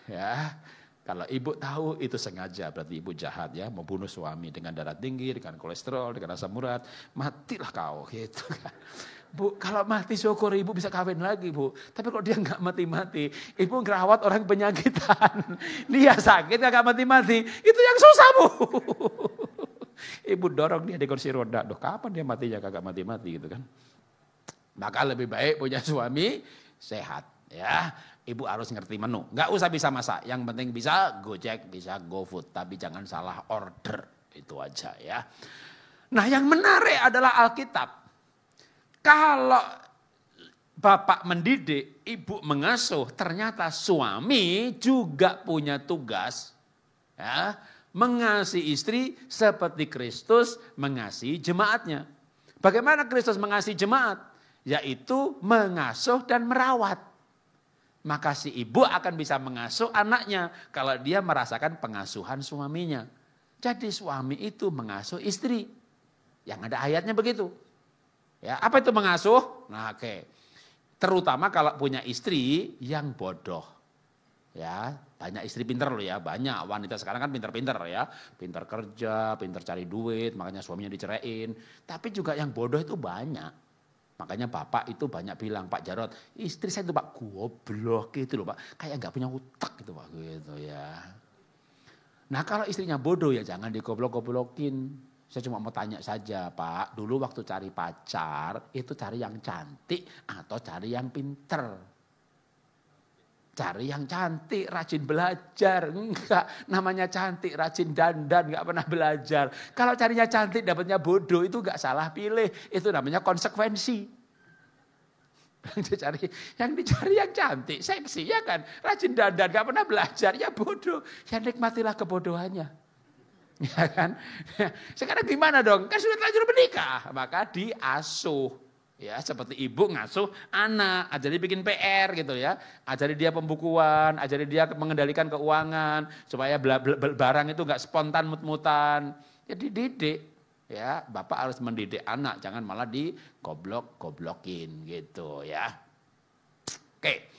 Ya, kalau ibu tahu itu sengaja berarti ibu jahat ya. Membunuh suami dengan darah tinggi, dengan kolesterol, dengan asam urat. Matilah kau gitu kan. Bu, kalau mati syukur ibu bisa kawin lagi Bu. Tapi kalau dia nggak mati-mati, ibu ngerawat orang penyakitan. Dia sakit nggak mati-mati, itu yang susah Bu. Ibu dorong dia di kursi roda. Duh, kapan dia matinya kagak mati-mati gitu kan. Maka lebih baik punya suami sehat ya. Ibu harus ngerti menu. Nggak usah bisa masak, yang penting bisa Gojek, bisa GoFood. Tapi jangan salah order, itu aja ya. Nah yang menarik adalah Alkitab. Kalau bapak mendidik, ibu mengasuh, ternyata suami juga punya tugas ya, mengasihi istri seperti Kristus mengasihi jemaatnya. Bagaimana Kristus mengasihi jemaat? Yaitu mengasuh dan merawat. Maka si ibu akan bisa mengasuh anaknya kalau dia merasakan pengasuhan suaminya. Jadi suami itu mengasuh istri. Yang ada ayatnya begitu. Ya, apa itu mengasuh? Nah, oke. Terutama kalau punya istri yang bodoh. Ya, banyak istri pinter loh ya, banyak wanita sekarang kan pinter-pinter ya. Pinter kerja, pinter cari duit, makanya suaminya diceraiin. Tapi juga yang bodoh itu banyak. Makanya bapak itu banyak bilang, Pak Jarod, istri saya itu Pak goblok gitu loh Pak. Kayak gak punya otak gitu Pak gitu ya. Nah kalau istrinya bodoh ya jangan digoblok-goblokin. Saya cuma mau tanya saja Pak, dulu waktu cari pacar itu cari yang cantik atau cari yang pinter? Cari yang cantik, rajin belajar. Enggak, namanya cantik, rajin dandan, enggak pernah belajar. Kalau carinya cantik dapatnya bodoh itu enggak salah pilih, itu namanya konsekuensi. Yang dicari yang cantik, seksi ya kan, rajin dandan, enggak pernah belajar, ya bodoh. Ya nikmatilah kebodohannya. Ya kan? Sekarang gimana dong? Kan sudah terlanjur menikah, maka diasuh. Ya, seperti ibu ngasuh anak, ajari bikin PR gitu ya. Ajari dia pembukuan, ajari dia mengendalikan keuangan supaya barang itu enggak spontan mut-mutan. Ya dididik. Ya, bapak harus mendidik anak, jangan malah digoblok-goblokin gitu ya. Oke.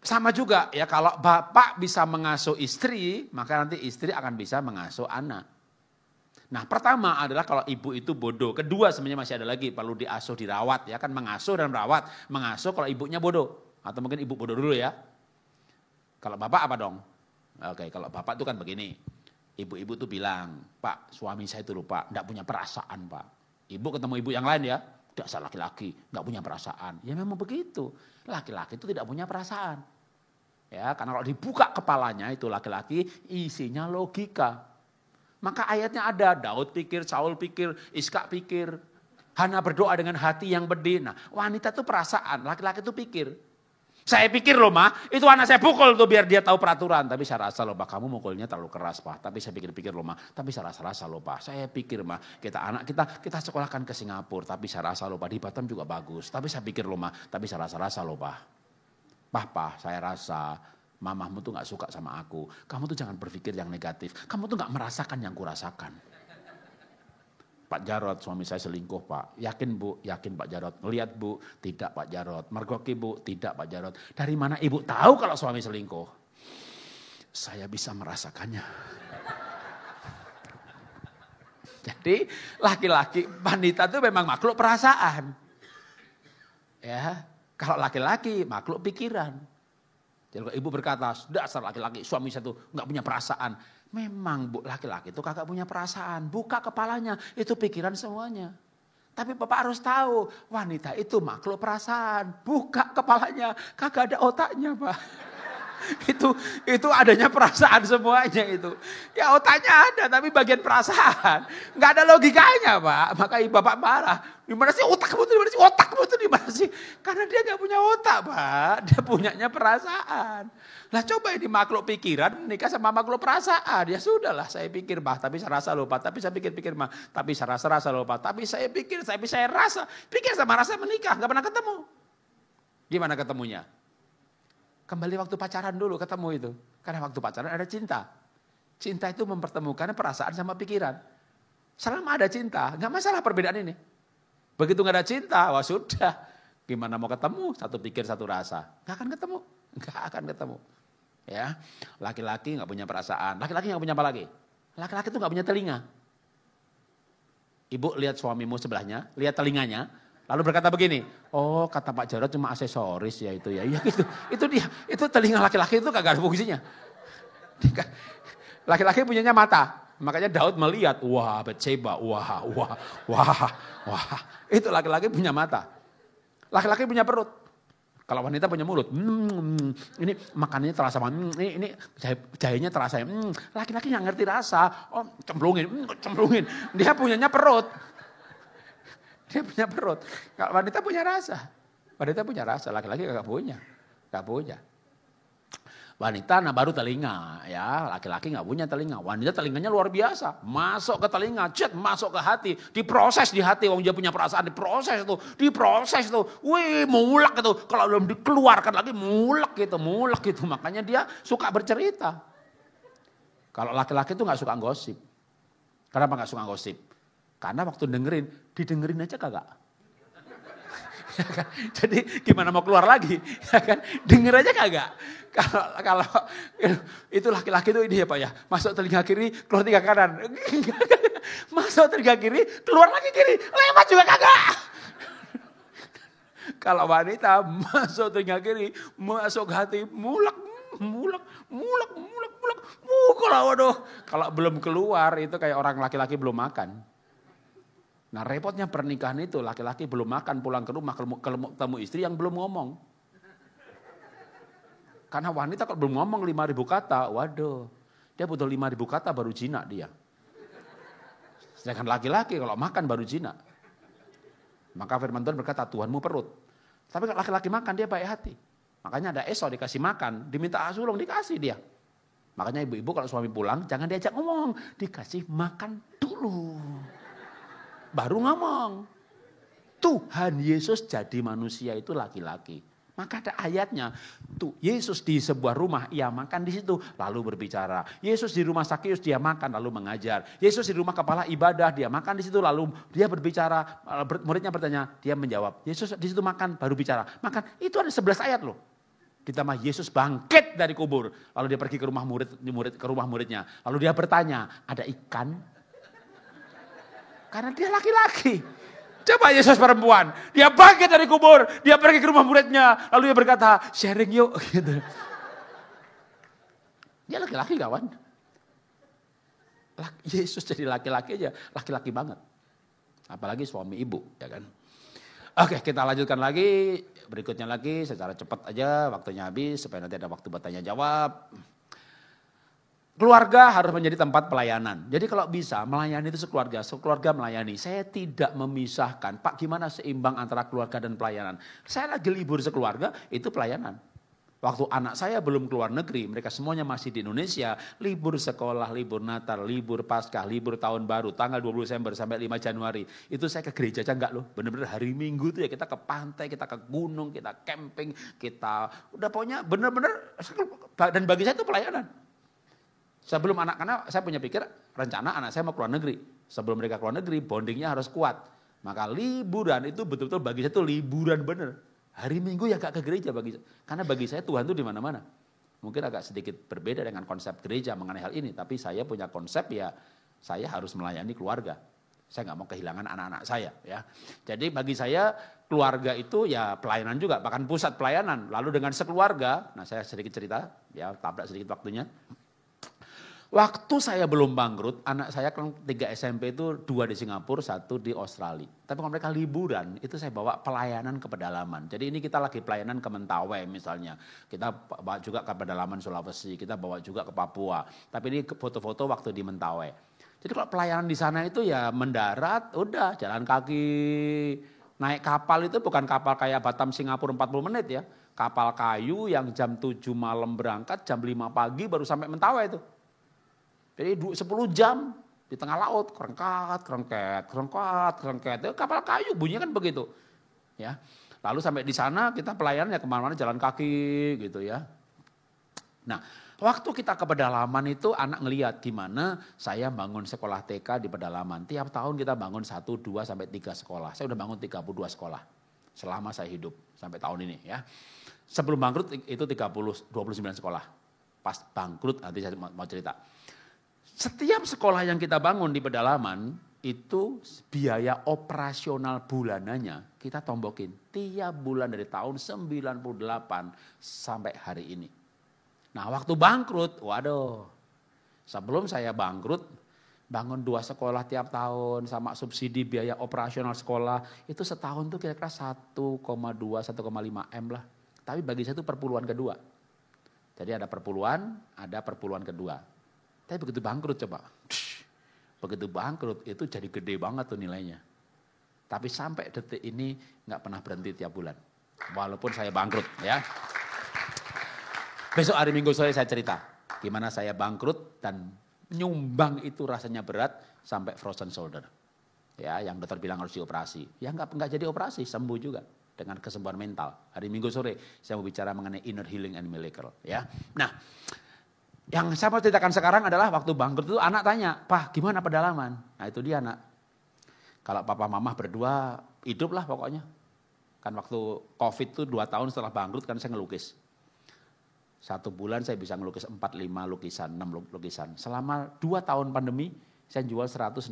Sama juga ya, kalau bapak bisa mengasuh istri, maka nanti istri akan bisa mengasuh anak. Nah, pertama adalah kalau ibu itu bodoh. Kedua sebenarnya masih ada lagi, perlu diasuh, dirawat ya kan, mengasuh dan merawat. Mengasuh kalau ibunya bodoh, atau mungkin ibu bodoh dulu ya. Kalau bapak apa dong? Oke, kalau bapak itu kan begini. Ibu-ibu tuh bilang, Pak, suami saya itu lupa, enggak punya perasaan, Pak. Ibu ketemu ibu yang lain ya, dasar laki-laki, enggak punya perasaan. Ya memang begitu. Laki-laki itu tidak punya perasaan. Ya, karena kalau dibuka kepalanya itu laki-laki isinya logika. Maka ayatnya ada, Daud pikir, Saul pikir, Iskak pikir. Hana berdoa dengan hati yang pedih. Nah, wanita itu perasaan, laki-laki itu pikir. Saya pikir loh Ma, itu anak saya pukul tuh biar dia tahu peraturan. Tapi saya rasa loh Pak, kamu mukulnya terlalu keras Pak. Tapi saya pikir-pikir loh Ma, tapi saya rasa loh Pak. Saya pikir Ma, anak kita sekolahkan ke Singapura. Tapi saya rasa loh Pak, di Batam juga bagus. Tapi saya pikir loh Ma, tapi saya rasa loh Pak. Papa, saya rasa mamahmu tuh gak suka sama aku. Kamu tuh jangan berpikir yang negatif. Kamu tuh gak merasakan yang kurasakan. Pak Jarod, suami saya selingkuh Pak. Yakin Bu? Yakin Pak Jarod. Ngelihat Bu? Tidak Pak Jarod. Mergoki Bu? Tidak Pak Jarod. Dari mana Ibu tahu kalau suami selingkuh? Saya bisa merasakannya. Jadi laki-laki, wanita itu memang makhluk perasaan. Ya, kalau laki-laki makhluk pikiran. Jadi kalau ibu berkata, dasar laki-laki, suami saya tuh nggak punya perasaan. Memang Bu, laki-laki itu kagak punya perasaan. Buka kepalanya, itu pikiran semuanya. Tapi Bapak harus tahu, wanita itu makhluk perasaan. Buka kepalanya, kagak ada otaknya Pak. Itu adanya perasaan semuanya itu. Ya otaknya ada, tapi bagian perasaan. Nggak ada logikanya Pak. Makanya Bapak marah. Dimana sih otakmu itu, dimana sih otakmu itu, dimana sih? Karena dia nggak punya otak Pak. Dia punyanya perasaan. Lah coba ini makhluk pikiran nikah sama makhluk perasaan. Ya sudahlah saya pikir Pak, tapi saya rasa lupa. Tapi saya pikir-pikir Pak, tapi saya rasa lupa. Tapi saya pikir, tapi saya rasa. Pikir sama rasa menikah, nggak pernah ketemu. Gimana ketemunya? Kembali waktu pacaran dulu ketemu itu. Karena waktu pacaran ada cinta. Cinta itu mempertemukan perasaan sama pikiran. Selama ada cinta, nggak masalah perbedaan ini. Begitu nggak ada cinta, wah sudah. Gimana mau ketemu? Satu pikir, satu rasa. Nggak akan ketemu. Nggak akan ketemu. Ya, laki-laki nggak punya perasaan. Laki-laki nggak punya apa lagi? Laki-laki itu nggak punya telinga. Ibu lihat suamimu sebelahnya, lihat telinganya, lalu berkata begini, oh kata Pak Jarod cuma aksesoris ya itu ya. Ya gitu, itu dia, itu telinga laki-laki itu kagak ada fungsinya. Laki-laki punyanya mata, makanya Daud melihat, wah Batseba, wah. Itu laki-laki punya mata. Laki-laki punya perut. Kalau wanita punya mulut, ini makanannya terasa, ini jahenya terasa. Laki-laki nggak ngerti rasa, oh cemplungin. Dia punyanya perut. Dia punya perut. Kalau wanita punya rasa, laki-laki nggak punya. Wanita nah baru telinga ya, laki-laki nggak punya telinga. Wanita telinganya luar biasa, masuk ke telinga, masuk ke hati, diproses di hati. Wong dia punya perasaan, diproses tuh, wih mulek itu. Kalau belum dikeluarkan lagi mulek gitu. Makanya dia suka bercerita. Kalau laki-laki itu nggak suka gosip. Kenapa nggak suka gosip? Karena waktu didengerin aja kagak. Ya kan? Jadi gimana mau keluar lagi? Ya kan? Denger aja kagak. Kalau itu laki-laki itu ini ya Pak ya, masuk telinga kiri, keluar telinga kanan. Masuk telinga kiri, keluar lagi kiri, lewat juga kagak. Kalau wanita masuk telinga kiri, masuk ke hati, mulek. Waduh, kalau belum keluar itu kayak orang laki-laki belum makan. Nah repotnya pernikahan itu laki-laki belum makan pulang ke rumah ketemu istri yang belum ngomong. Karena wanita kalau belum ngomong 5.000 kata, waduh dia butuh 5.000 kata baru jinak dia. Sedangkan laki-laki kalau makan baru jinak. Maka firman Tuhan berkata Tuhanmu perut. Tapi kalau laki-laki makan dia baik hati. Makanya ada Esau dikasih makan, diminta sulung dikasih dia. Makanya ibu-ibu kalau suami pulang jangan diajak ngomong, dikasih makan dulu. Baru ngomong. Tuhan Yesus jadi manusia itu laki-laki. Maka ada ayatnya, tuh Yesus di sebuah rumah, ia makan di situ, lalu berbicara. Yesus di rumah Sakeus, dia makan lalu mengajar. Yesus di rumah kepala ibadah, dia makan di situ lalu dia berbicara. Muridnya bertanya, dia menjawab. Yesus di situ makan, baru bicara. Makan, itu ada 11 ayat loh. Ditambah Yesus bangkit dari kubur, lalu dia pergi ke rumah muridnya. Lalu dia bertanya, ada ikan? Karena dia laki-laki. Coba Yesus perempuan, dia bangkit dari kubur, dia pergi ke rumah muridnya, lalu dia berkata, sharing yuk. Gitu. Dia laki-laki kawan. Yesus jadi laki-laki aja, laki-laki banget. Apalagi suami ibu, ya kan. Oke, kita lanjutkan lagi, berikutnya lagi secara cepat aja, waktunya habis supaya nanti ada waktu bertanya jawab. Keluarga harus menjadi tempat pelayanan. Jadi kalau bisa melayani itu sekeluarga melayani. Saya tidak memisahkan, Pak gimana seimbang antara keluarga dan pelayanan. Saya lagi libur sekeluarga, itu pelayanan. Waktu anak saya belum keluar negeri, mereka semuanya masih di Indonesia, libur sekolah, libur Natal, libur Paskah, libur Tahun Baru, tanggal 20 Desember sampai 5 Januari. Itu saya ke gereja aja enggak loh, bener-bener hari Minggu tuh ya kita ke pantai, kita ke gunung, kita camping, kita udah pokoknya bener-bener, dan bagi saya itu pelayanan. Sebelum anak-anak, saya punya pikir rencana anak saya mau keluar negeri. Sebelum mereka keluar negeri, bondingnya harus kuat. Maka liburan itu betul-betul bagi saya itu liburan bener. Hari Minggu ya gak ke gereja bagi saya. Karena bagi saya Tuhan itu di mana-mana. Mungkin agak sedikit berbeda dengan konsep gereja mengenai hal ini. Tapi saya punya konsep ya saya harus melayani keluarga. Saya gak mau kehilangan anak-anak saya. Ya. Jadi bagi saya keluarga itu ya pelayanan juga. Bahkan pusat pelayanan. Lalu dengan sekeluarga, nah saya sedikit cerita, ya tabrak sedikit waktunya. Waktu saya belum bangkrut, anak saya kan 3 SMP itu 2 di Singapura, 1 di Australia. Tapi kalau mereka liburan, itu saya bawa pelayanan ke pedalaman. Jadi ini kita lagi pelayanan ke Mentawai misalnya. Kita bawa juga ke pedalaman Sulawesi, kita bawa juga ke Papua. Tapi ini foto-foto waktu di Mentawai. Jadi kalau pelayanan di sana itu ya mendarat, udah jalan kaki. Naik kapal itu bukan kapal kayak Batam Singapura 40 menit ya. Kapal kayu yang jam 7 malam berangkat, jam 5 pagi baru sampai Mentawai itu. Jadi 10 jam di tengah laut, kerengkat. Kapal kayu bunyinya kan begitu. Ya. Lalu sampai di sana kita pelayanan ya kemana-mana jalan kaki gitu ya. Nah waktu kita ke pedalaman itu anak ngelihat gimana saya bangun sekolah TK di pedalaman. Tiap tahun kita bangun 1, 2, sampai 3 sekolah. Saya udah bangun 32 sekolah selama saya hidup sampai tahun ini ya. Sebelum bangkrut itu 29 sekolah. Pas bangkrut nanti saya mau cerita. Setiap sekolah yang kita bangun di pedalaman itu biaya operasional bulanannya kita tombokin tiap bulan dari tahun 98 sampai hari ini. Nah waktu bangkrut, waduh sebelum saya bangkrut bangun 2 sekolah tiap tahun sama subsidi biaya operasional sekolah itu setahun tuh kira-kira 1,2, 1,5 M lah. Tapi bagi saya itu perpuluhan kedua. Jadi ada perpuluhan kedua. Tapi begitu bangkrut coba, begitu bangkrut itu jadi gede banget tuh nilainya. Tapi sampai detik ini nggak pernah berhenti tiap bulan, walaupun saya bangkrut ya. Besok hari Minggu sore saya cerita gimana saya bangkrut dan nyumbang itu rasanya berat sampai frozen shoulder. Ya, yang dokter bilang harus dioperasi, ya nggak jadi operasi, sembuh juga dengan kesembuhan mental. Hari Minggu sore saya mau bicara mengenai inner healing and miracle. Ya, nah. Yang saya mau ceritakan sekarang adalah waktu bangkrut itu anak tanya, Pak gimana pedalaman? Nah itu dia nak. Kalau papa mama berdua hidup lah pokoknya. Kan waktu COVID itu 2 tahun setelah bangkrut kan saya ngelukis. 1 bulan saya bisa ngelukis 4, 5 lukisan, 6 lukisan. Selama 2 tahun pandemi saya jual 162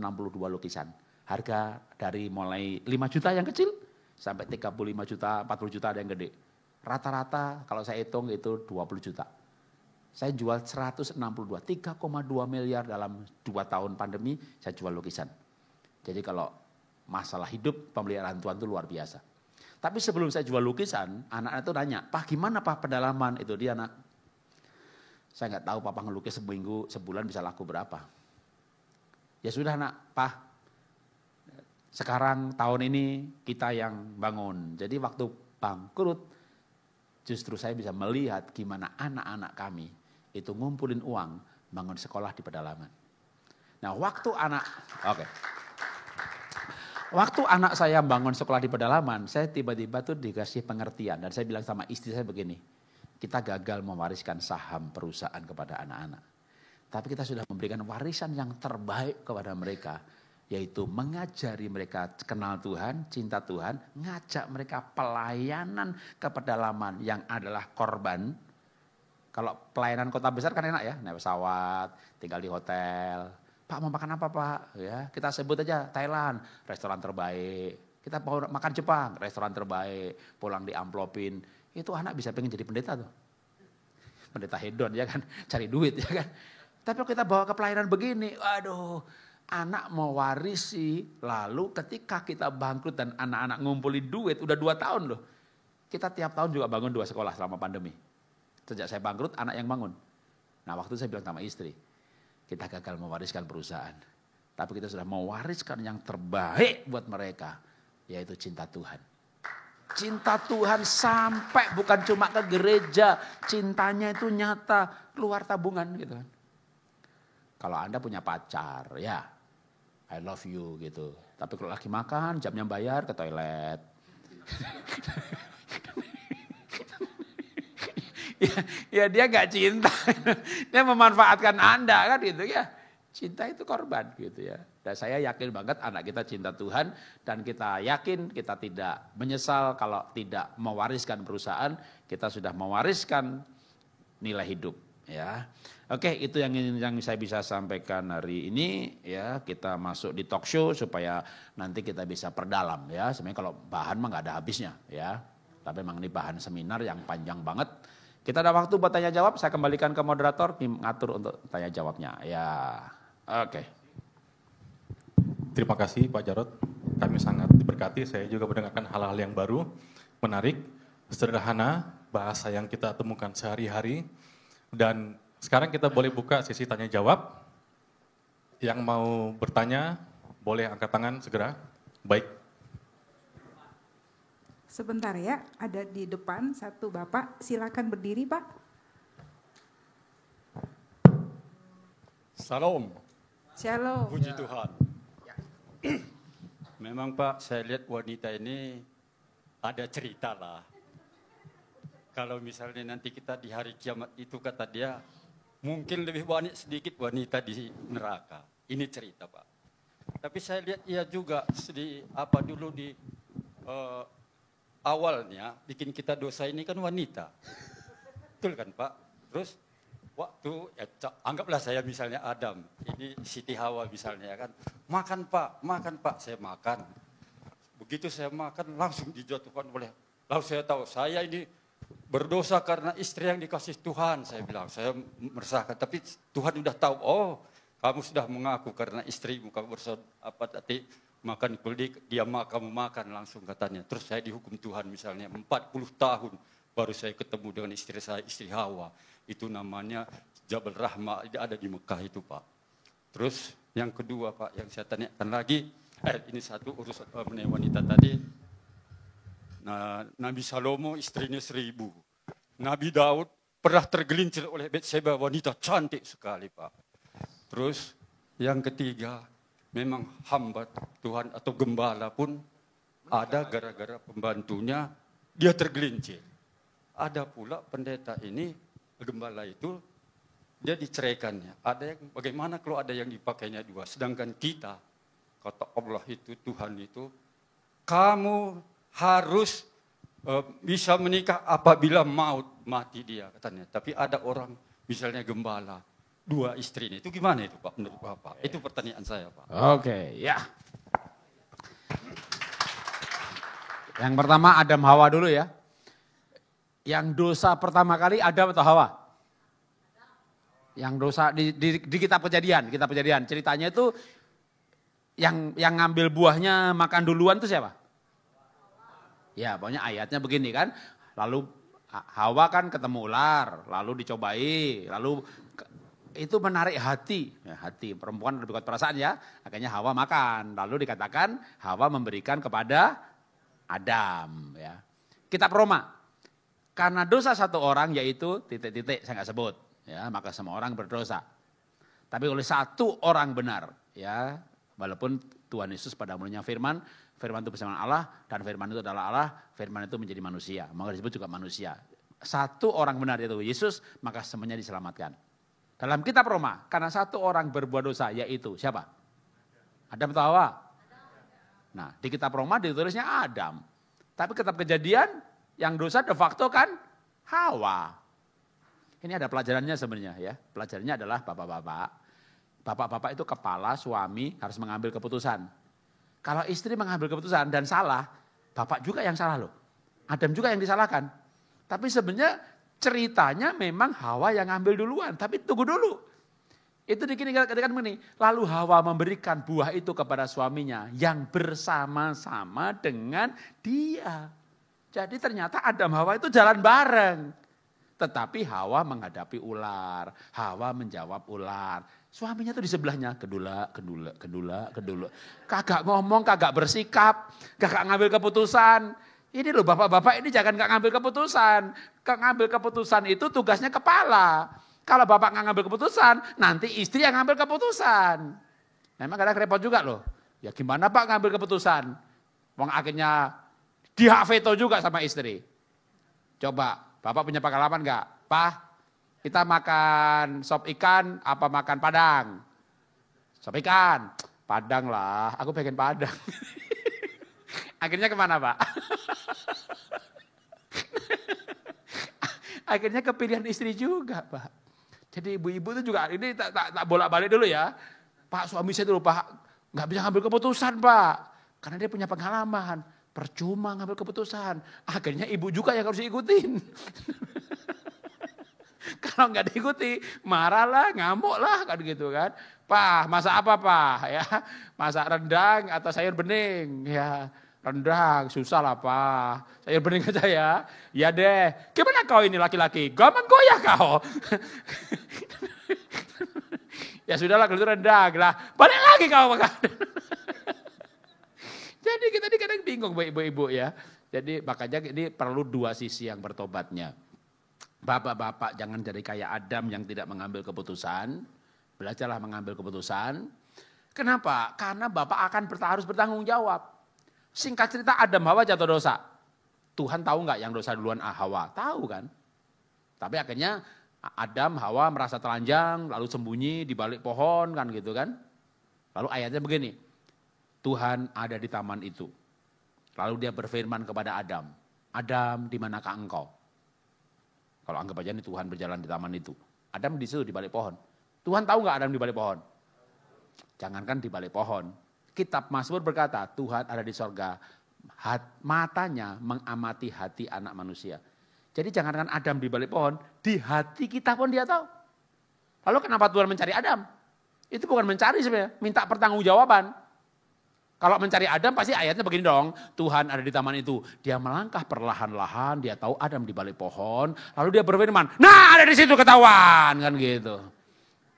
lukisan. Harga dari mulai 5 juta yang kecil sampai 35 juta, 40 juta ada yang gede. Rata-rata kalau saya hitung itu 20 juta. Saya jual 162, 3,2 miliar dalam 2 tahun pandemi saya jual lukisan. Jadi kalau masalah hidup pemeliharaan Tuhan itu luar biasa. Tapi sebelum saya jual lukisan, anak-anak itu nanya, Pak gimana Pak pedalaman? Itu dia nak. Saya nggak tahu Papa ngelukis seminggu, sebulan bisa laku berapa. Ya sudah nak, Pak. Sekarang tahun ini kita yang bangun. Jadi waktu bangkrut justru saya bisa melihat gimana anak-anak kami itu ngumpulin uang bangun sekolah di pedalaman. Nah waktu Waktu anak saya bangun sekolah di pedalaman, saya tiba-tiba tuh dikasih pengertian. Dan saya bilang sama istri saya begini, kita gagal mewariskan saham perusahaan kepada anak-anak. Tapi kita sudah memberikan warisan yang terbaik kepada mereka. Yaitu mengajari mereka kenal Tuhan, cinta Tuhan, ngajak mereka pelayanan ke pedalaman yang adalah korban. Kalau pelayanan kota besar kan enak ya, naik pesawat, tinggal di hotel. Pak mau makan apa Pak? Ya, kita sebut aja Thailand, restoran terbaik. Kita mau makan Jepang, restoran terbaik. Pulang diamplopin. Itu anak bisa pengen jadi pendeta tuh. Pendeta hedon ya kan, cari duit ya kan. Tapi kalau kita bawa ke pelayanan begini, aduh, anak mau warisi. Lalu ketika kita bangkrut dan anak-anak ngumpulin duit, udah 2 tahun loh. Kita tiap tahun juga bangun 2 sekolah selama pandemi. Sejak saya bangkrut, anak yang bangun. Nah waktu saya bilang sama istri, kita gagal mewariskan perusahaan. Tapi kita sudah mewariskan yang terbaik buat mereka. Yaitu cinta Tuhan. Cinta Tuhan sampai bukan cuma ke gereja. Cintanya itu nyata. Keluar tabungan gitu kan. Kalau Anda punya pacar, ya I love you gitu. Tapi kalau lagi makan, jamnya bayar ke toilet. Ya dia gak cinta, dia memanfaatkan Anda kan gitu ya. Cinta itu korban gitu ya. Dan saya yakin banget anak kita cinta Tuhan dan kita yakin kita tidak menyesal kalau tidak mewariskan perusahaan, kita sudah mewariskan nilai hidup ya. Oke, itu yang saya bisa sampaikan hari ini ya. Kita masuk di talk show supaya nanti kita bisa perdalam ya. Sebenarnya kalau bahan mah gak ada habisnya ya. Tapi memang ini bahan seminar yang panjang banget. Kita ada waktu buat tanya jawab, saya kembalikan ke moderator, mengatur untuk tanya jawabnya. Ya, oke. Terima kasih Pak Jarod, kami sangat diberkati, saya juga mendengarkan hal-hal yang baru, menarik, sederhana, bahasa yang kita temukan sehari-hari. Dan sekarang kita boleh buka sesi tanya jawab. Yang mau bertanya, boleh angkat tangan segera. Baik. Sebentar ya, ada di depan satu Bapak, silakan berdiri Pak. Salam. Shalom. Puji Tuhan. Memang Pak, saya lihat wanita ini ada cerita lah. Kalau misalnya nanti kita di hari kiamat itu kata dia, mungkin lebih banyak sedikit wanita di neraka. Ini cerita Pak. Tapi saya lihat ia juga awalnya bikin kita dosa ini kan wanita. Betul kan Pak? Terus waktu, anggaplah saya misalnya Adam, ini Siti Hawa misalnya kan. Makan Pak, saya makan. Begitu saya makan langsung dijatuhkan oleh, lalu saya tahu saya ini berdosa karena istri yang dikasih Tuhan. Saya bilang, saya meresahkan. Tapi Tuhan sudah tahu, oh kamu sudah mengaku karena istrimu, kamu tadi makan kulit, dia kamu makan langsung katanya. Terus saya dihukum Tuhan misalnya 40 tahun baru saya ketemu dengan istri saya, istri Hawa. Itu namanya Jabal Rahmah, ada di Mekah itu Pak. Terus yang kedua Pak, yang saya tanyakan lagi, ini satu urusan wanita tadi. Nah, Nabi Salomo istrinya 1000. Nabi Daud pernah tergelincir oleh Betseba, wanita cantik sekali Pak. Terus yang ketiga, memang hamba Tuhan atau gembala pun ada gara-gara pembantunya dia tergelincir. Ada pula pendeta ini, gembala itu dia diceraikannya. Ada yang bagaimana kalau ada yang dipakainya 2, sedangkan kita kata Allah itu, Tuhan itu, kamu harus bisa menikah apabila mati dia katanya. Tapi ada orang misalnya gembala 2 istri ini. Itu gimana itu Pak menurut Bapak? Itu pertanyaan saya Pak. Oke, ya. Yang pertama Adam Hawa dulu ya. Yang dosa pertama kali Adam atau Hawa? Yang dosa di kitab Kejadian, ceritanya itu yang ngambil buahnya makan duluan itu siapa? Ya, pokoknya ayatnya begini kan. Lalu Hawa kan ketemu ular, lalu dicobai, lalu itu menarik hati. Ya, hati perempuan lebih kuat perasaan ya. Akhirnya Hawa makan. Lalu dikatakan Hawa memberikan kepada Adam. Ya. Kitab Roma. Karena dosa satu orang yaitu titik-titik saya nggak sebut. Ya, maka semua orang berdosa. Tapi oleh satu orang benar. Ya, walaupun Tuhan Yesus pada mulanya firman, firman itu bersama Allah, dan firman itu adalah Allah, firman itu menjadi manusia. Maka disebut juga manusia. Satu orang benar yaitu Yesus, maka semuanya diselamatkan. Dalam kitab Roma, karena satu orang berbuat dosa, yaitu siapa? Adam atau Hawa? Nah, di kitab Roma ditulisnya Adam. Tapi kitab Kejadian, yang dosa de facto kan Hawa. Ini ada pelajarannya sebenarnya ya. Pelajarannya adalah bapak-bapak. Bapak-bapak itu kepala, suami harus mengambil keputusan. Kalau istri mengambil keputusan dan salah, bapak juga yang salah loh. Adam juga yang disalahkan. Tapi sebenarnya ceritanya memang Hawa yang ngambil duluan. Tapi tunggu dulu. Itu dikatakan begini. Lalu Hawa memberikan buah itu kepada suaminya yang bersama-sama dengan dia. Jadi ternyata Adam Hawa itu jalan bareng. Tetapi Hawa menghadapi ular, Hawa menjawab ular. Suaminya tuh di sebelahnya, kedula. Kagak ngomong, kagak bersikap, kagak ngambil keputusan. Ini loh bapak-bapak ini jangan gak ngambil keputusan. Ngambil keputusan itu tugasnya kepala. Kalau bapak gak ngambil keputusan, nanti istri yang ngambil keputusan. Memang kadang repot juga loh. Ya gimana Pak ngambil keputusan? Wong akhirnya dihak veto juga sama istri. Coba. Bapak punya pengalaman enggak? Pak, kita makan sop ikan apa makan padang? Sop ikan, padang lah, aku pengen padang. Akhirnya kemana Pak? Akhirnya kepilihan istri juga Pak. Jadi ibu-ibu itu juga, ini tak bolak-balik dulu ya. Pak suami saya dulu Pak, enggak bisa ngambil keputusan Pak. Karena dia punya pengalaman. Percuma ngambil keputusan. Akhirnya ibu juga yang harus diikutin. Kalau nggak diikuti, marahlah, ngamuklah kan gitu kan. Pak, masak apa Pak? Ya, masak rendang atau sayur bening? Ya, rendang, susah lah Pak. Sayur bening aja ya. Ya deh. Gimana kau ini laki-laki? Gaman goyah kau. Ya sudahlah kalau itu rendang lah. Balik lagi kau makan. Jadi kita ini kadang bingung ibu-ibu ya. Jadi makanya ini perlu dua sisi yang bertobatnya. Bapak-bapak jangan jadi kayak Adam yang tidak mengambil keputusan. Belajarlah mengambil keputusan. Kenapa? Karena bapak akan harus bertanggung jawab. Singkat cerita Adam Hawa jatuh dosa. Tuhan tahu nggak yang dosa duluan Hawa? Tahu kan? Tapi akhirnya Adam Hawa merasa telanjang lalu sembunyi di balik pohon kan gitu kan. Lalu ayatnya begini. Tuhan ada di taman itu. Lalu dia berfirman kepada Adam. Adam, di manakah engkau? Kalau anggap aja ini Tuhan berjalan di taman itu. Adam di situ di balik pohon. Tuhan tahu nggak Adam di balik pohon? Jangankan di balik pohon. Kitab Mazmur berkata, Tuhan ada di sorga. Matanya mengamati hati anak manusia. Jadi jangankan Adam di balik pohon, di hati kita pun dia tahu. Lalu kenapa Tuhan mencari Adam? Itu bukan mencari sebenarnya, minta pertanggungjawaban. Kalau mencari Adam pasti ayatnya begini dong. Tuhan ada di taman itu. Dia melangkah perlahan-lahan. Dia tahu Adam di balik pohon. Lalu dia berfirman. Nah ada di situ ketahuan. Kan gitu.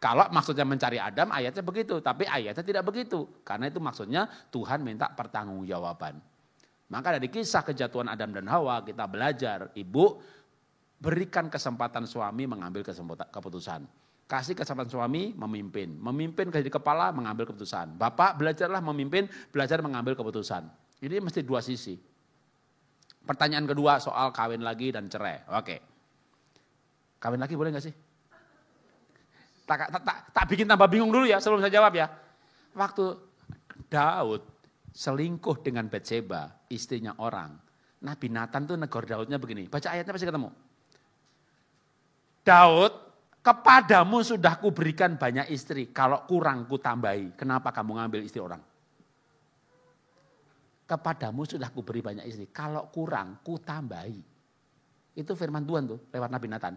Kalau maksudnya mencari Adam ayatnya begitu. Tapi ayatnya tidak begitu. Karena itu maksudnya Tuhan minta pertanggungjawaban. Maka dari kisah kejatuhan Adam dan Hawa kita belajar. Ibu berikan kesempatan suami mengambil keputusan. Kasih kesempatan suami memimpin. Memimpin jadi kepala mengambil keputusan. Bapak belajarlah memimpin, belajar mengambil keputusan. Ini mesti dua sisi. Pertanyaan kedua soal kawin lagi dan cerai. Oke. Kawin lagi boleh gak sih? Tak bikin tambah bingung dulu ya sebelum saya jawab ya. Waktu Daud selingkuh dengan Batseba, istrinya orang. Nabi Nathan tuh negor Daudnya begini. Baca ayatnya pasti ketemu. Daud, kepadamu sudah kuberikan banyak istri, kalau kurang ku tambahi. Kenapa kamu ngambil istri orang? Kepadamu sudah kuberi banyak istri, kalau kurang ku tambahi. Itu firman Tuhan tuh lewat Nabi Nathan.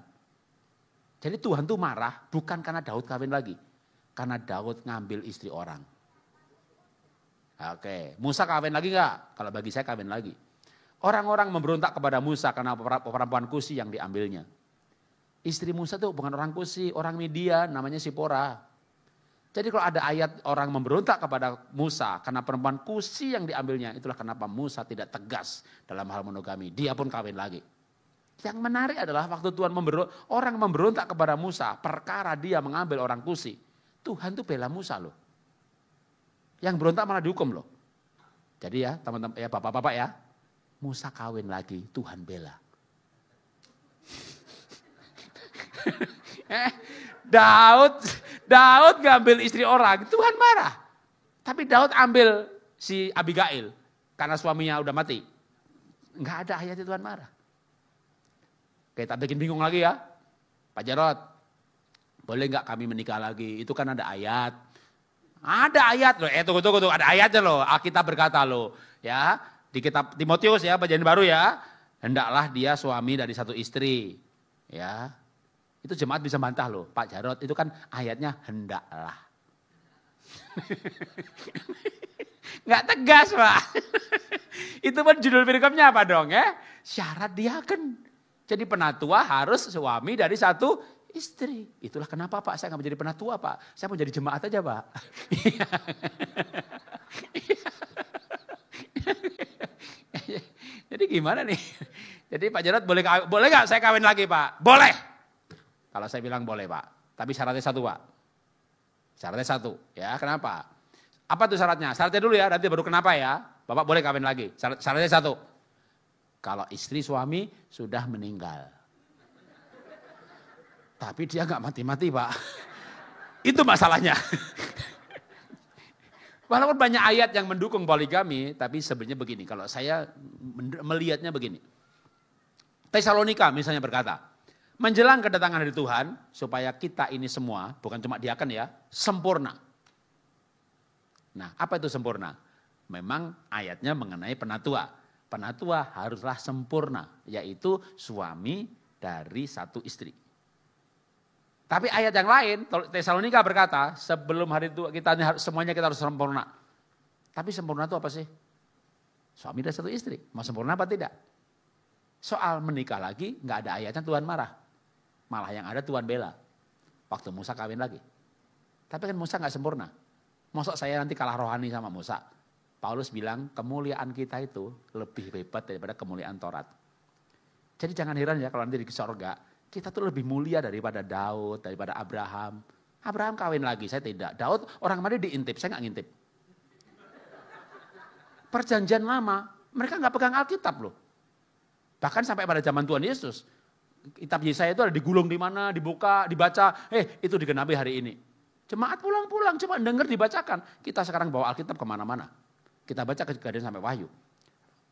Jadi Tuhan tuh marah bukan karena Daud kawin lagi. Karena Daud ngambil istri orang. Oke, Musa kawin lagi enggak? Kalau bagi saya kawin lagi. Orang-orang memberontak kepada Musa karena perempuan Kusi yang diambilnya. Istri Musa itu bukan orang Kusi, orang Midian, namanya Sipora. Jadi kalau ada ayat orang memberontak kepada Musa karena perempuan Kusi yang diambilnya, itulah kenapa Musa tidak tegas dalam hal monogami. Dia pun kawin lagi. Yang menarik adalah waktu Tuhan orang memberontak kepada Musa, perkara dia mengambil orang Kusi. Tuhan tuh bela Musa loh. Yang berontak malah dihukum loh. Jadi ya teman-teman, ya bapak-bapak ya, Musa kawin lagi, Tuhan bela. Daud ngambil istri orang, Tuhan marah. Tapi Daud ambil si Abigail karena suaminya udah mati. Enggak ada ayatnya Tuhan marah. Oke, tak bikin bingung lagi ya. Pak Jarod, boleh nggak kami menikah lagi? Itu kan ada ayat. Ada ayat loh, tunggu, ada ayatnya loh. Alkitab berkata loh, ya di kitab Timotius ya, perjanjian baru ya. Hendaklah dia suami dari satu istri, ya. Itu jemaat bisa bantah loh, Pak Jarod, itu kan ayatnya hendaklah. Nggak tegas Pak. Itu pun judul perikopnya apa dong ya? Syarat diaken. Jadi penatua harus suami dari satu istri. Itulah kenapa Pak saya nggak menjadi penatua Pak. Saya mau jadi jemaat aja Pak. Jadi gimana nih? Jadi Pak Jarod boleh nggak saya kawin lagi Pak? Boleh. Kalau saya bilang boleh Pak. Tapi syaratnya satu Pak. Syaratnya satu. Ya kenapa? Apa tuh syaratnya? Syaratnya dulu ya, nanti baru kenapa ya. Bapak boleh kawin lagi. Syaratnya satu. Kalau istri suami sudah meninggal. Tapi dia nggak mati-mati Pak. Itu masalahnya. Walaupun banyak ayat yang mendukung poligami, tapi sebenarnya begini. Kalau saya melihatnya begini. Tesalonika misalnya berkata, menjelang kedatangan dari Tuhan, supaya kita ini semua, bukan cuma diaken ya, sempurna. Nah, apa itu sempurna? Memang ayatnya mengenai penatua. Penatua haruslah sempurna, yaitu suami dari satu istri. Tapi ayat yang lain, Tesalonika berkata, sebelum hari tua kita semuanya kita harus sempurna. Tapi sempurna itu apa sih? Suami dan satu istri, mau sempurna apa tidak? Soal menikah lagi, nggak ada ayatnya Tuhan marah. Malah yang ada Tuhan bela. Waktu Musa kawin lagi. Tapi kan Musa nggak sempurna. Masa saya nanti kalah rohani sama Musa? Paulus bilang kemuliaan kita itu lebih hebat daripada kemuliaan Taurat. Jadi jangan heran ya kalau nanti di sorga, kita tuh lebih mulia daripada Daud, daripada Abraham. Abraham kawin lagi, saya tidak. Daud orang mana diintip, saya nggak ngintip. Perjanjian lama, mereka nggak pegang Alkitab loh. Bahkan sampai pada zaman Tuhan Yesus, kitab Yesaya itu ada digulung di mana, dibuka, dibaca, itu digenapi hari ini. Jemaat pulang-pulang, cuma dengar dibacakan. Kita sekarang bawa Alkitab kemana-mana. Kita baca Kejadian sampai Wahyu.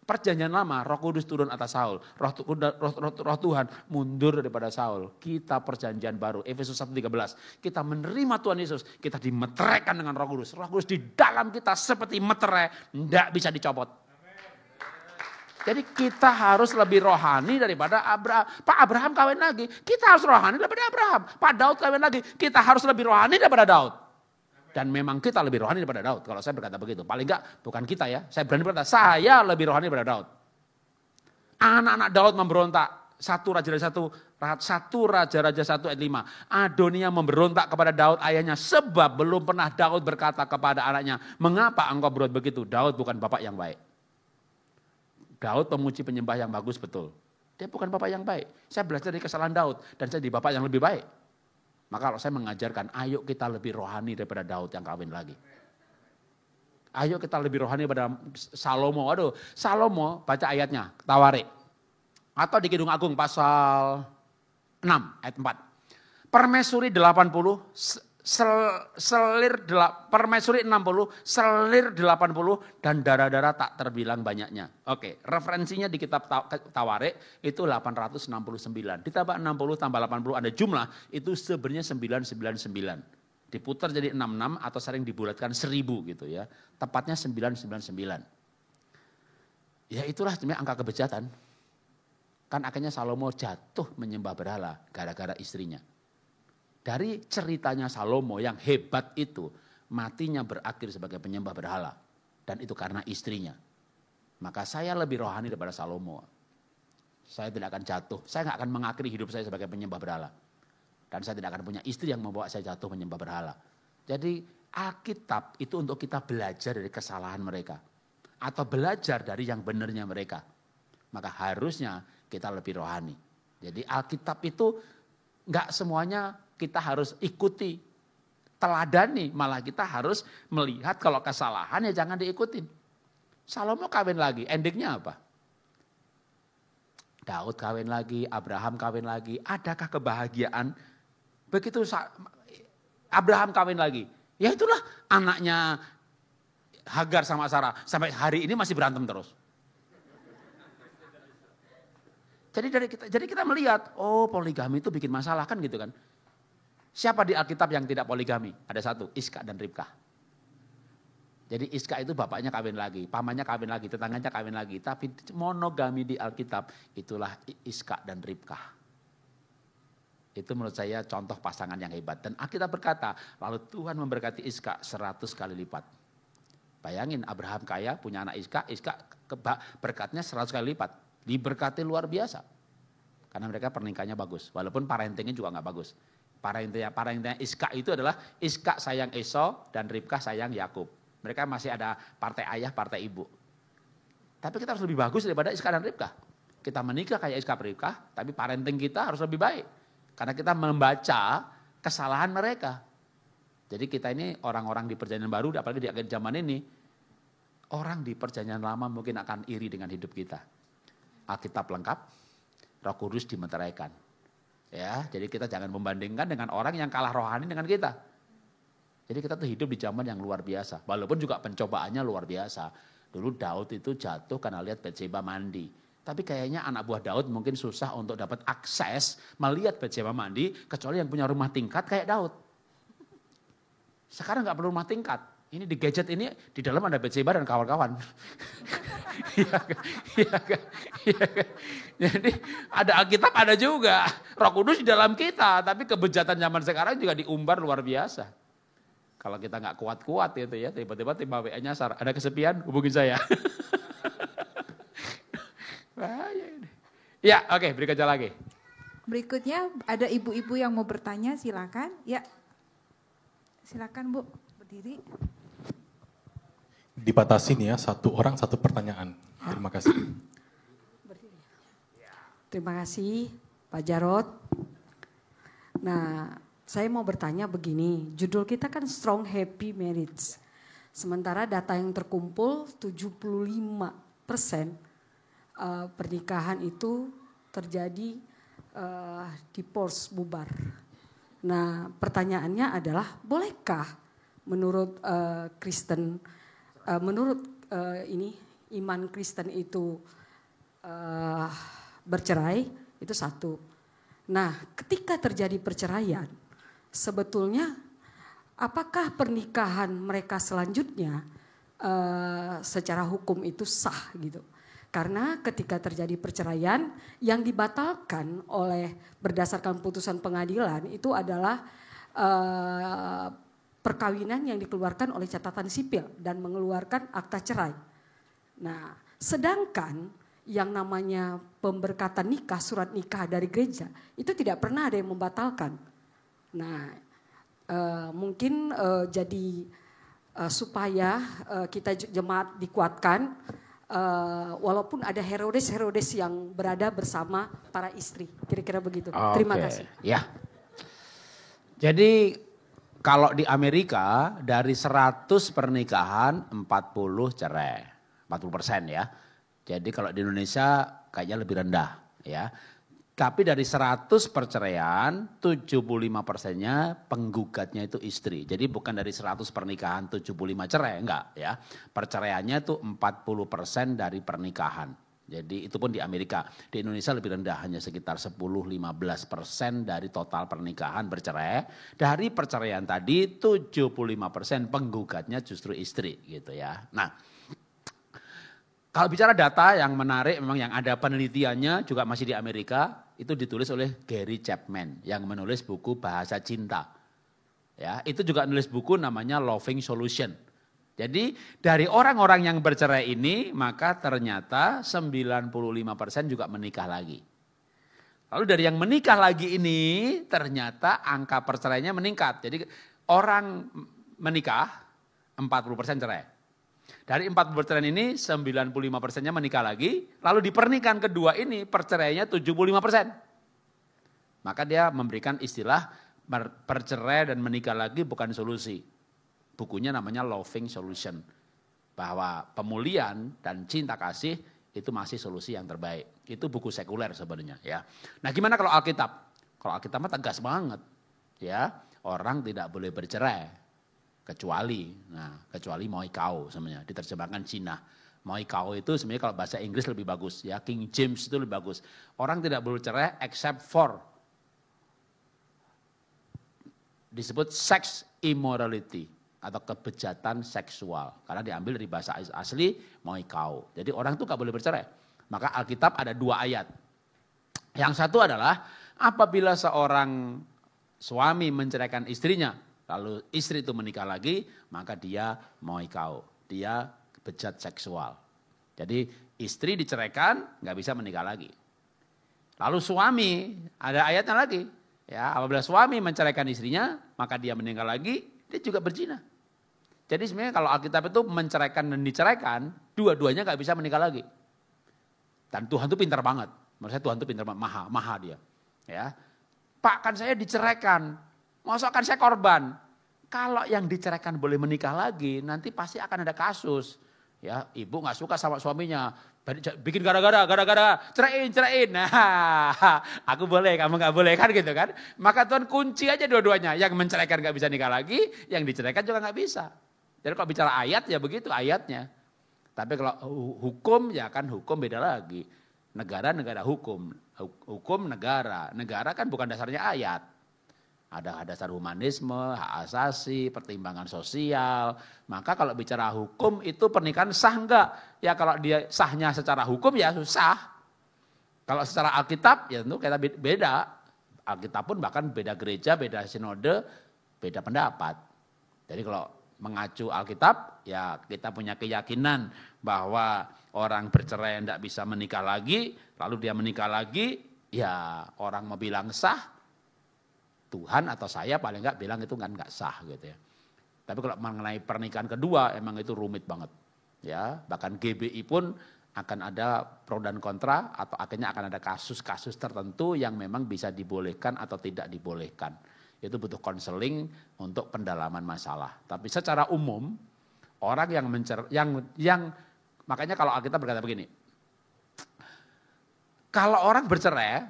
Perjanjian lama, Roh Kudus turun atas Saul. Roh Tuhan mundur daripada Saul. Kita perjanjian baru, Efesus 1:13. Kita menerima Tuhan Yesus, kita dimeteraikan dengan Roh Kudus. Roh Kudus di dalam kita seperti meterai, tidak bisa dicopot. Jadi kita harus lebih rohani daripada Abraham. Pak Abraham kawin lagi, kita harus rohani daripada Abraham. Pak Daud kawin lagi, kita harus lebih rohani daripada Daud. Dan memang kita lebih rohani daripada Daud. Kalau saya berkata begitu, paling enggak bukan kita ya. Saya berani berkata, saya lebih rohani daripada Daud. Anak-anak Daud memberontak. 1 Raja-Raja 1 ayat 5. Adonia memberontak kepada Daud ayahnya. Sebab belum pernah Daud berkata kepada anaknya, mengapa engkau berbuat begitu? Daud bukan bapak yang baik. Daud pemuji penyembah yang bagus betul. Dia bukan bapak yang baik. Saya belajar dari kesalahan Daud dan saya di bapak yang lebih baik. Maka kalau saya mengajarkan, ayo kita lebih rohani daripada Daud yang kawin lagi. Ayo kita lebih rohani daripada Salomo. Aduh, Salomo baca ayatnya, Tawarik. Atau di Kidung Agung pasal 6 ayat 4. Permaisuri 80, permaisuri 60, selir 80, dan darah-darah tak terbilang banyaknya. Oke, referensinya di kitab Tawarik itu 869. Ditambah 60 tambah 80 ada jumlah, itu sebenarnya 999. Diputar jadi 66 atau sering dibulatkan 1000 gitu ya. Tepatnya 999. Ya itulah sebenarnya angka kebejatan. Kan akhirnya Salomo jatuh menyembah berhala gara-gara istrinya. Dari ceritanya Salomo yang hebat itu, matinya berakhir sebagai penyembah berhala. Dan itu karena istrinya. Maka saya lebih rohani daripada Salomo. Saya tidak akan jatuh, saya tidak akan mengakhiri hidup saya sebagai penyembah berhala. Dan saya tidak akan punya istri yang membawa saya jatuh menyembah berhala. Jadi Alkitab itu untuk kita belajar dari kesalahan mereka. Atau belajar dari yang benarnya mereka. Maka harusnya kita lebih rohani. Jadi Alkitab itu enggak semuanya kita harus ikuti teladani, malah kita harus melihat kalau kesalahan ya jangan diikutin. Salomo kawin lagi, endingnya apa? Daud kawin lagi, Abraham kawin lagi. Adakah kebahagiaan? Begitu Abraham kawin lagi, ya itulah anaknya Hagar sama Sarah. Sampai hari ini masih berantem terus. Jadi kita melihat, oh poligami itu bikin masalah kan gitu kan. Siapa di Alkitab yang tidak poligami? Ada satu, Iska dan Ribkah. Jadi Iska itu bapaknya kawin lagi, pamannya kawin lagi, tetangganya kawin lagi. Tapi monogami di Alkitab itulah Iska dan Ribkah. Itu menurut saya contoh pasangan yang hebat. Dan Alkitab berkata, lalu Tuhan memberkati Iska 100 kali lipat. Bayangin Abraham kaya, punya anak Iska berkatnya 100 kali lipat. Diberkati luar biasa. Karena mereka pernikahannya bagus. Walaupun parentingnya juga gak bagus. Parentingnya Iska itu adalah Iska sayang Esau dan Ribkah sayang Yakub. Mereka masih ada partai ayah, partai ibu. Tapi kita harus lebih bagus daripada Iska dan Ribkah. Kita menikah kayak Iska dan Ribkah, tapi parenting kita harus lebih baik. Karena kita membaca kesalahan mereka. Jadi kita ini orang-orang di perjanjian baru, apalagi di akhir zaman ini, orang di perjanjian lama mungkin akan iri dengan hidup kita. Alkitab lengkap, Roh Kudus dimeteraikan. Ya, jadi kita jangan membandingkan dengan orang yang kalah rohani dengan kita. Jadi kita tuh hidup di zaman yang luar biasa. Walaupun juga pencobaannya luar biasa. Dulu Daud itu jatuh karena lihat Bathsheba mandi. Tapi kayaknya anak buah Daud mungkin susah untuk dapat akses melihat Bathsheba mandi. Kecuali yang punya rumah tingkat kayak Daud. Sekarang gak perlu rumah tingkat. Ini di gadget ini di dalam ada Bathsheba dan kawan-kawan. Jadi ada Alkitab ada juga. Roh Kudus di dalam kita. Tapi kebejatan zaman sekarang juga diumbar luar biasa. Kalau kita gak kuat-kuat gitu ya. Tiba-tiba timba WA nyasar. Ada kesepian hubungin saya. Ya oke, berikutnya lagi. Berikutnya ada ibu-ibu yang mau bertanya, silakan. Ya, silakan Bu, berdiri. Dibatasin ya, satu orang satu pertanyaan. Terima kasih. Terima kasih Pak Jarod. Nah, saya mau bertanya begini, judul kita kan Strong Happy Marriage. Sementara data yang terkumpul 75% pernikahan itu terjadi divorce, bubar. Nah, pertanyaannya adalah bolehkah menurut Kristen, iman Kristen itu bercerai, itu satu. Nah, ketika terjadi perceraian, sebetulnya apakah pernikahan mereka selanjutnya secara hukum itu sah gitu? Karena ketika terjadi perceraian yang dibatalkan oleh berdasarkan putusan pengadilan itu adalah perkawinan yang dikeluarkan oleh catatan sipil dan mengeluarkan akta cerai. Nah, sedangkan yang namanya pemberkatan nikah, surat nikah dari gereja itu tidak pernah ada yang membatalkan. Nah, mungkin jadi supaya kita jemaat dikuatkan. Walaupun ada Herodes yang berada bersama para istri, kira-kira begitu. Terima kasih. Ya, jadi kalau di Amerika dari 100 pernikahan 40 cerai, 40% ya. Jadi kalau di Indonesia kayaknya lebih rendah ya. Tapi dari 100 perceraian 75%-nya penggugatnya itu istri. Jadi bukan dari 100 pernikahan 75 cerai, enggak ya. Perceraiannya itu 40% dari pernikahan. Jadi itu pun di Amerika. Di Indonesia lebih rendah, hanya sekitar 10-15% dari total pernikahan bercerai. Dari perceraian tadi 75% penggugatnya justru istri gitu ya. Nah, kalau bicara data yang menarik, memang yang ada penelitiannya juga masih di Amerika, itu ditulis oleh Gary Chapman yang menulis buku Bahasa Cinta. Ya, itu juga nulis buku namanya Loving Solution. Jadi dari orang-orang yang bercerai ini, maka ternyata 95% juga menikah lagi. Lalu dari yang menikah lagi ini, ternyata angka perceraiannya meningkat. Jadi orang menikah, 40% cerai. Dari 40% ini 95%-nya menikah lagi, lalu di pernikahan kedua ini perceraiannya 75%. Maka dia memberikan istilah bercerai dan menikah lagi bukan solusi. Bukunya namanya Loving Solution. Bahwa pemulihan dan cinta kasih itu masih solusi yang terbaik. Itu buku sekuler sebenarnya ya. Nah, gimana kalau Alkitab? Kalau Alkitab mah tegas banget. Ya, orang tidak boleh bercerai kecuali moikao sebenarnya, diterjemahkan Cina. Moikao itu sebenarnya kalau bahasa Inggris lebih bagus ya, King James itu lebih bagus. Orang tidak boleh bercerai except for disebut sex immorality atau kebejatan seksual karena diambil dari bahasa asli moikao. Jadi orang itu gak boleh bercerai. Maka Alkitab ada 2 ayat. Yang satu adalah apabila seorang suami menceraikan istrinya, lalu istri itu menikah lagi, maka dia moikao, dia bejat seksual. Jadi istri diceraikan gak bisa menikah lagi. Lalu suami, ada ayatnya lagi. Ya, apabila suami menceraikan istrinya, maka dia meninggal lagi, dia juga berzina. Jadi sebenarnya kalau Alkitab itu menceraikan dan diceraikan, dua-duanya gak bisa menikah lagi. Dan Tuhan itu pintar banget. Menurut saya Tuhan itu pintar banget, maha dia. Ya, Pak kan saya diceraikan, masa kan saya korban. Kalau yang diceraikan boleh menikah lagi, nanti pasti akan ada kasus. Ya, ibu gak suka sama suaminya, bikin gara-gara, ceraiin. Nah, aku boleh, kamu gak boleh kan gitu kan. Maka Tuhan kunci aja dua-duanya. Yang menceraikan gak bisa nikah lagi, yang diceraikan juga gak bisa. Jadi kalau bicara ayat ya begitu ayatnya. Tapi kalau hukum ya kan hukum beda lagi. Negara hukum. Hukum negara kan bukan dasarnya ayat. Ada dasar humanisme, hak asasi, pertimbangan sosial. Maka kalau bicara hukum itu pernikahan sah enggak? Ya kalau dia sahnya secara hukum ya susah. Kalau secara Alkitab ya tentu kita beda. Alkitab pun bahkan beda gereja, beda sinode, beda pendapat. Jadi kalau mengacu Alkitab ya kita punya keyakinan bahwa orang bercerai tidak bisa menikah lagi, lalu dia menikah lagi, ya orang mau bilang sah, Tuhan atau saya paling enggak bilang itu kan enggak sah gitu ya. Tapi kalau mengenai pernikahan kedua emang itu rumit banget. Ya, bahkan GBI pun akan ada pro dan kontra atau akhirnya akan ada kasus-kasus tertentu yang memang bisa dibolehkan atau tidak dibolehkan. Itu butuh konseling untuk pendalaman masalah. Tapi secara umum orang yang makanya kalau Alkitab berkata begini. Kalau orang bercerai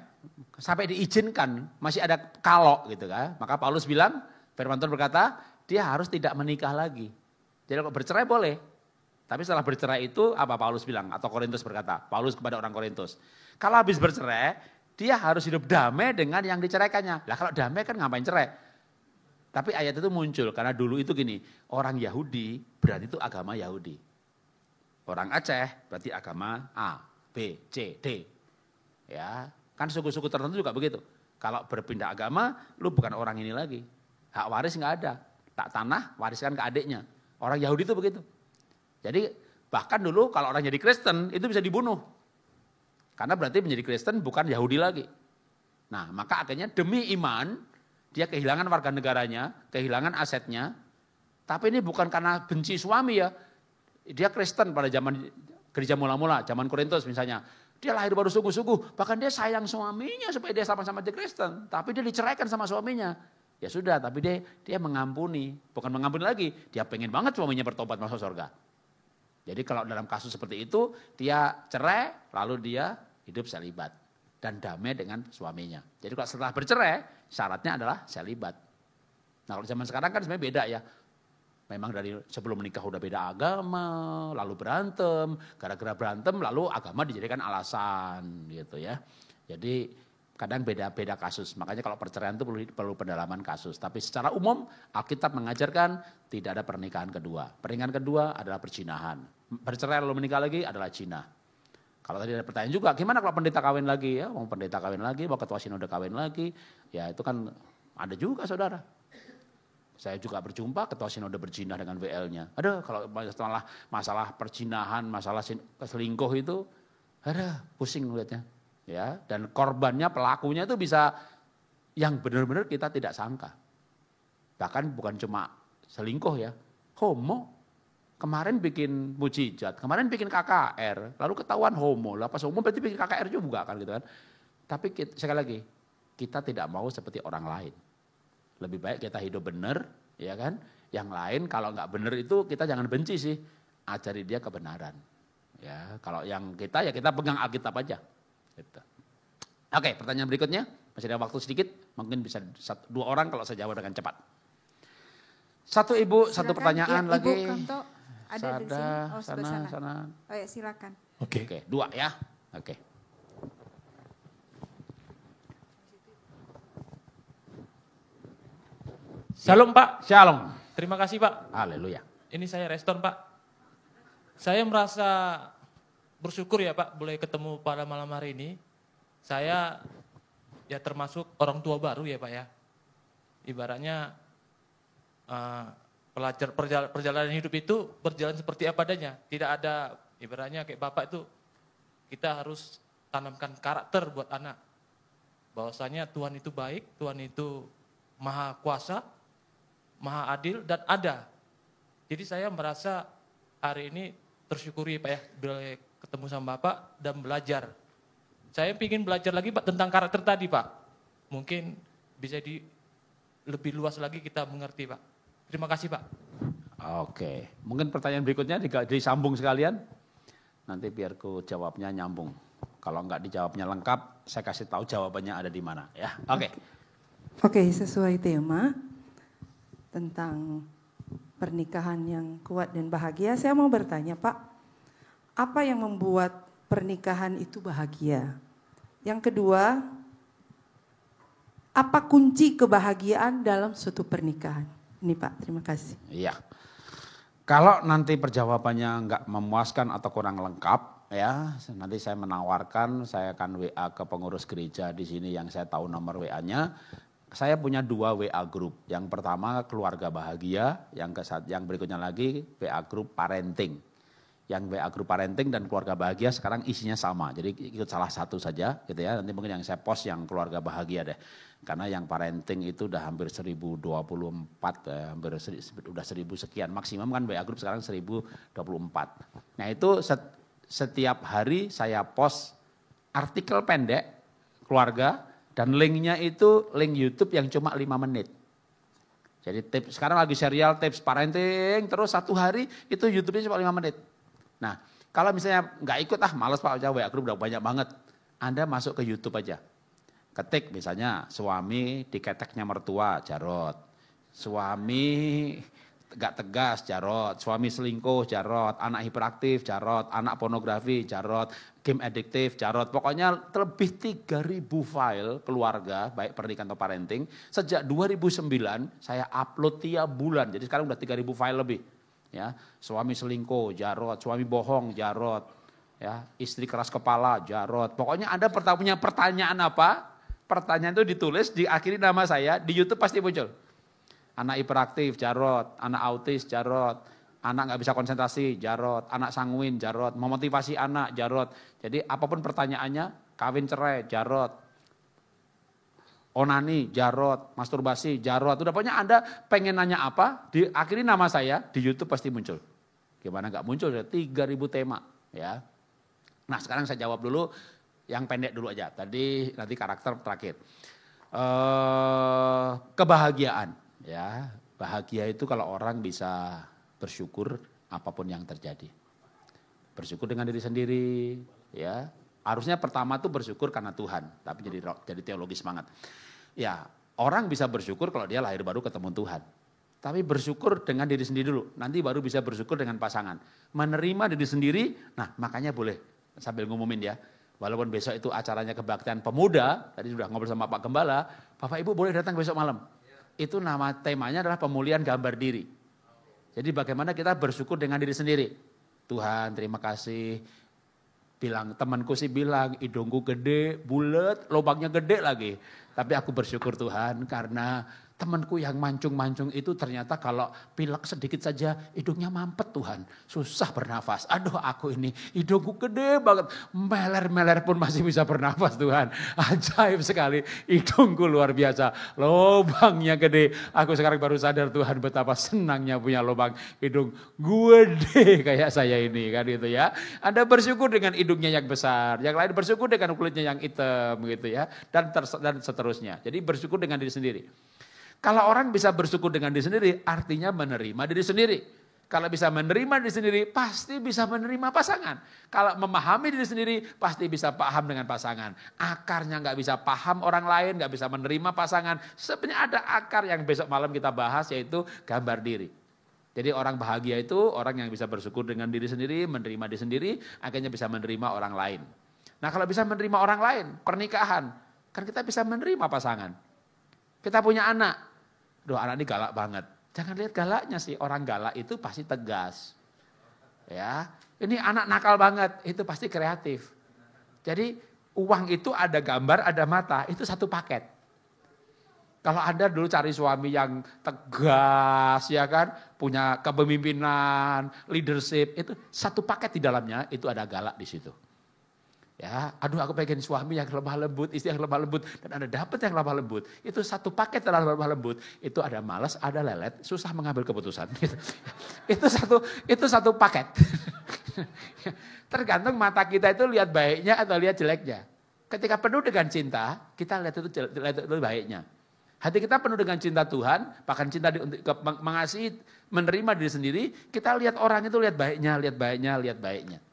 sampai diizinkan, masih ada kalau gitu kan. Maka Paulus bilang, firman Tuhan berkata, dia harus tidak menikah lagi. Jadi kalau bercerai boleh. Tapi setelah bercerai itu apa Paulus bilang? Atau Korintus berkata, Paulus kepada orang Korintus. Kalau habis bercerai, dia harus hidup damai dengan yang diceraikannya. Lah kalau damai kan ngapain cerai? Tapi ayat itu muncul karena dulu itu gini, orang Yahudi berarti itu agama Yahudi. Orang Aceh berarti agama A, B, C, D. Ya, kan suku-suku tertentu juga begitu. Kalau berpindah agama, lu bukan orang ini lagi. Hak waris nggak ada. Tak tanah wariskan ke adiknya. Orang Yahudi itu begitu. Jadi bahkan dulu kalau orang jadi Kristen itu bisa dibunuh. Karena berarti menjadi Kristen bukan Yahudi lagi. Nah maka akhirnya demi iman dia kehilangan warga negaranya, kehilangan asetnya. Tapi ini bukan karena benci suami ya. Dia Kristen pada zaman gereja mula-mula, zaman Korintus misalnya. Dia lahir baru sungguh-sungguh, bahkan dia sayang suaminya supaya dia sama-sama jadi Kristen. Tapi dia diceraikan sama suaminya. Ya sudah, tapi dia mengampuni. Bukan mengampuni lagi, dia pengen banget suaminya bertobat masuk surga. Jadi kalau dalam kasus seperti itu, dia cerai, lalu dia hidup selibat. Dan damai dengan suaminya. Jadi kalau setelah bercerai, syaratnya adalah selibat. Nah kalau zaman sekarang kan sebenarnya beda ya. Memang dari sebelum menikah udah beda agama, lalu berantem, gara-gara berantem lalu agama dijadikan alasan gitu ya. Jadi kadang beda-beda kasus, makanya kalau perceraian itu perlu pendalaman kasus. Tapi secara umum Alkitab mengajarkan tidak ada pernikahan kedua. Pernikahan kedua adalah perzinahan. Bercerai lalu menikah lagi adalah zina. Kalau tadi ada pertanyaan juga, gimana kalau pendeta kawin lagi ya? Mau pendeta kawin lagi, mau ketua sinode kawin lagi, ya itu kan ada juga saudara. Saya juga berjumpa ketua sinode berzina dengan WL-nya. Aduh, kalau masalah perzinahan, masalah selingkuh itu, aduh, pusing lihatnya. Ya, dan korbannya, pelakunya itu bisa yang benar-benar kita tidak sangka. Bahkan bukan cuma selingkuh ya, homo. Kemarin bikin mujizat, kemarin bikin KKR, lalu ketahuan homo. Lah pas homo berarti bikin KKR juga kan gitu kan. Tapi sekali lagi, kita tidak mau seperti orang lain. Lebih baik kita hidup benar, ya kan? Yang lain kalau nggak benar itu kita jangan benci sih, ajari dia kebenaran. Ya, kalau yang kita ya kita pegang Alkitab aja. Gitu. Oke, pertanyaan berikutnya, masih ada waktu sedikit, mungkin bisa 2 orang kalau saya jawab dengan cepat. Satu ibu, Silakan. satu pertanyaan Ya, lagi. Ibu Kanto ada di sini. Oh, sebelah sana. sana. Oh ya, silakan. Oke, 2 ya. Oke. Shalom Pak, Shalom. terima kasih Pak. Haleluya. Ini saya Reston Pak. Saya merasa bersyukur ya Pak boleh ketemu pada malam hari ini. Saya ya termasuk orang tua baru ya Pak ya. Ibaratnya perjalanan hidup itu berjalan seperti apa adanya. Tidak ada ibaratnya kayak Bapak itu kita harus tanamkan karakter buat anak. Bahwasanya Tuhan itu baik, Tuhan itu maha kuasa, maha adil dan ada. Jadi saya merasa hari ini tersyukuri Pak ya, boleh ketemu sama Bapak dan belajar. Saya ingin belajar lagi Pak tentang karakter tadi Pak. Mungkin bisa lebih luas lagi kita mengerti Pak. Terima kasih Pak. Oke, mungkin pertanyaan berikutnya disambung sekalian. Nanti biar ku jawabnya nyambung. Kalau enggak dijawabnya lengkap, saya kasih tahu jawabannya ada di mana ya. Oke. Oke, sesuai tema tentang pernikahan yang kuat dan bahagia, saya mau bertanya Pak, apa yang membuat pernikahan itu bahagia? Yang kedua, apa kunci kebahagiaan dalam suatu pernikahan? Ini Pak, terima kasih. Iya. Kalau nanti perjawabannya enggak memuaskan atau kurang lengkap, ya nanti saya menawarkan, saya akan WA ke pengurus gereja di sini yang saya tahu nomor WA-nya. Saya punya 2 WA group. Yang pertama keluarga bahagia, yang berikutnya lagi WA group parenting. Yang WA group parenting dan keluarga bahagia sekarang isinya sama. Jadi ikut salah satu saja gitu ya. Nanti mungkin yang saya post yang keluarga bahagia deh. Karena yang parenting itu udah hampir 1024, hampir udah 1000 sekian. Maksimum kan WA group sekarang 1024. Nah itu setiap hari saya post artikel pendek keluarga dan linknya itu link YouTube yang cuma 5 menit. Jadi tips, sekarang lagi serial tips parenting terus 1 hari itu YouTube-nya cuma 5 menit. Nah kalau misalnya nggak ikut males Pak, WA group udah banyak banget. Anda masuk ke YouTube aja. Ketik misalnya suami diketeknya mertua Jarot. Suami gak tegas Jarot, suami selingkuh Jarot, anak hiperaktif Jarot, anak pornografi Jarot, game adiktif Jarot. Pokoknya lebih 3.000 file keluarga baik pernikahan atau parenting. Sejak 2009 saya upload tiap bulan. Jadi sekarang udah 3.000 file lebih. Ya, suami selingkuh Jarot, suami bohong Jarot. Ya, istri keras kepala Jarot. Pokoknya Anda punya pertanyaan apa? Pertanyaan itu ditulis, diakhiri nama saya, di YouTube pasti muncul. Anak hiperaktif, Jarot. Anak autis, Jarot. Anak gak bisa konsentrasi, Jarot. Anak sanguin, Jarot. Memotivasi anak, Jarot. Jadi apapun pertanyaannya, kawin cerai, Jarot. Onani, Jarot. Masturbasi, Jarot. Udah pokoknya Anda pengen nanya apa, diakhiri nama saya, di YouTube pasti muncul. Gimana gak muncul, 3.000 tema. Ya. Nah sekarang saya jawab dulu. Yang pendek dulu aja, tadi nanti karakter terakhir. Kebahagiaan, ya bahagia itu kalau orang bisa bersyukur apapun yang terjadi. Bersyukur dengan diri sendiri, ya harusnya pertama tuh bersyukur karena Tuhan, tapi jadi teologis banget. Ya orang bisa bersyukur kalau dia lahir baru ketemu Tuhan. Tapi bersyukur dengan diri sendiri dulu, nanti baru bisa bersyukur dengan pasangan. Menerima diri sendiri, nah makanya boleh sambil ngumumin ya. Walaupun besok itu acaranya kebaktian pemuda, tadi sudah ngobrol sama Pak Gembala, Bapak Ibu boleh datang besok malam. Itu nama temanya adalah pemulihan gambar diri. Jadi bagaimana kita bersyukur dengan diri sendiri. Tuhan terima kasih, temanku sih bilang hidungku gede, bulat, lubangnya gede lagi. Tapi aku bersyukur Tuhan karena temanku yang mancung-mancung itu ternyata kalau pilek sedikit saja hidungnya mampet Tuhan. Susah bernafas. Aduh aku ini hidungku gede banget. Meler-meler pun masih bisa bernafas Tuhan. Ajaib sekali. Hidungku luar biasa. Lubangnya gede. Aku sekarang baru sadar Tuhan betapa senangnya punya lubang hidung gede kayak saya ini kan gitu ya. Anda bersyukur dengan hidungnya yang besar. Yang lain bersyukur dengan kulitnya yang hitam gitu ya. Dan seterusnya. Jadi bersyukur dengan diri sendiri. Kalau orang bisa bersyukur dengan diri sendiri, artinya menerima diri sendiri. Kalau bisa menerima diri sendiri, pasti bisa menerima pasangan. Kalau memahami diri sendiri, pasti bisa paham dengan pasangan. Akarnya nggak bisa paham orang lain, nggak bisa menerima pasangan. Sebenarnya ada akar yang besok malam kita bahas, yaitu gambar diri. Jadi orang bahagia itu orang yang bisa bersyukur dengan diri sendiri, menerima diri sendiri, akhirnya bisa menerima orang lain. Nah kalau bisa menerima orang lain, pernikahan, kan kita bisa menerima pasangan. Kita punya anak, anak ini galak banget. Jangan lihat galaknya sih, orang galak itu pasti tegas. Ya, ini anak nakal banget, itu pasti kreatif. Jadi uang itu ada gambar, ada mata, itu satu paket. Kalau Anda dulu cari suami yang tegas, ya kan, punya kepemimpinan, leadership, itu satu paket di dalamnya, itu ada galak di situ. Ya, aduh aku pengen suami yang lemah lembut, istri yang lemah lembut, dan Anda dapat yang lemah lembut. Itu satu paket dalam lemah lembut. Itu ada malas, ada lelet, susah mengambil keputusan. Itu satu paket. Tergantung mata kita itu lihat baiknya atau lihat jeleknya. Ketika penuh dengan cinta, kita lihat itu baiknya. Hati kita penuh dengan cinta Tuhan, bahkan cinta untuk mengasihi, menerima diri sendiri, kita lihat orang itu lihat baiknya, lihat baiknya, lihat baiknya.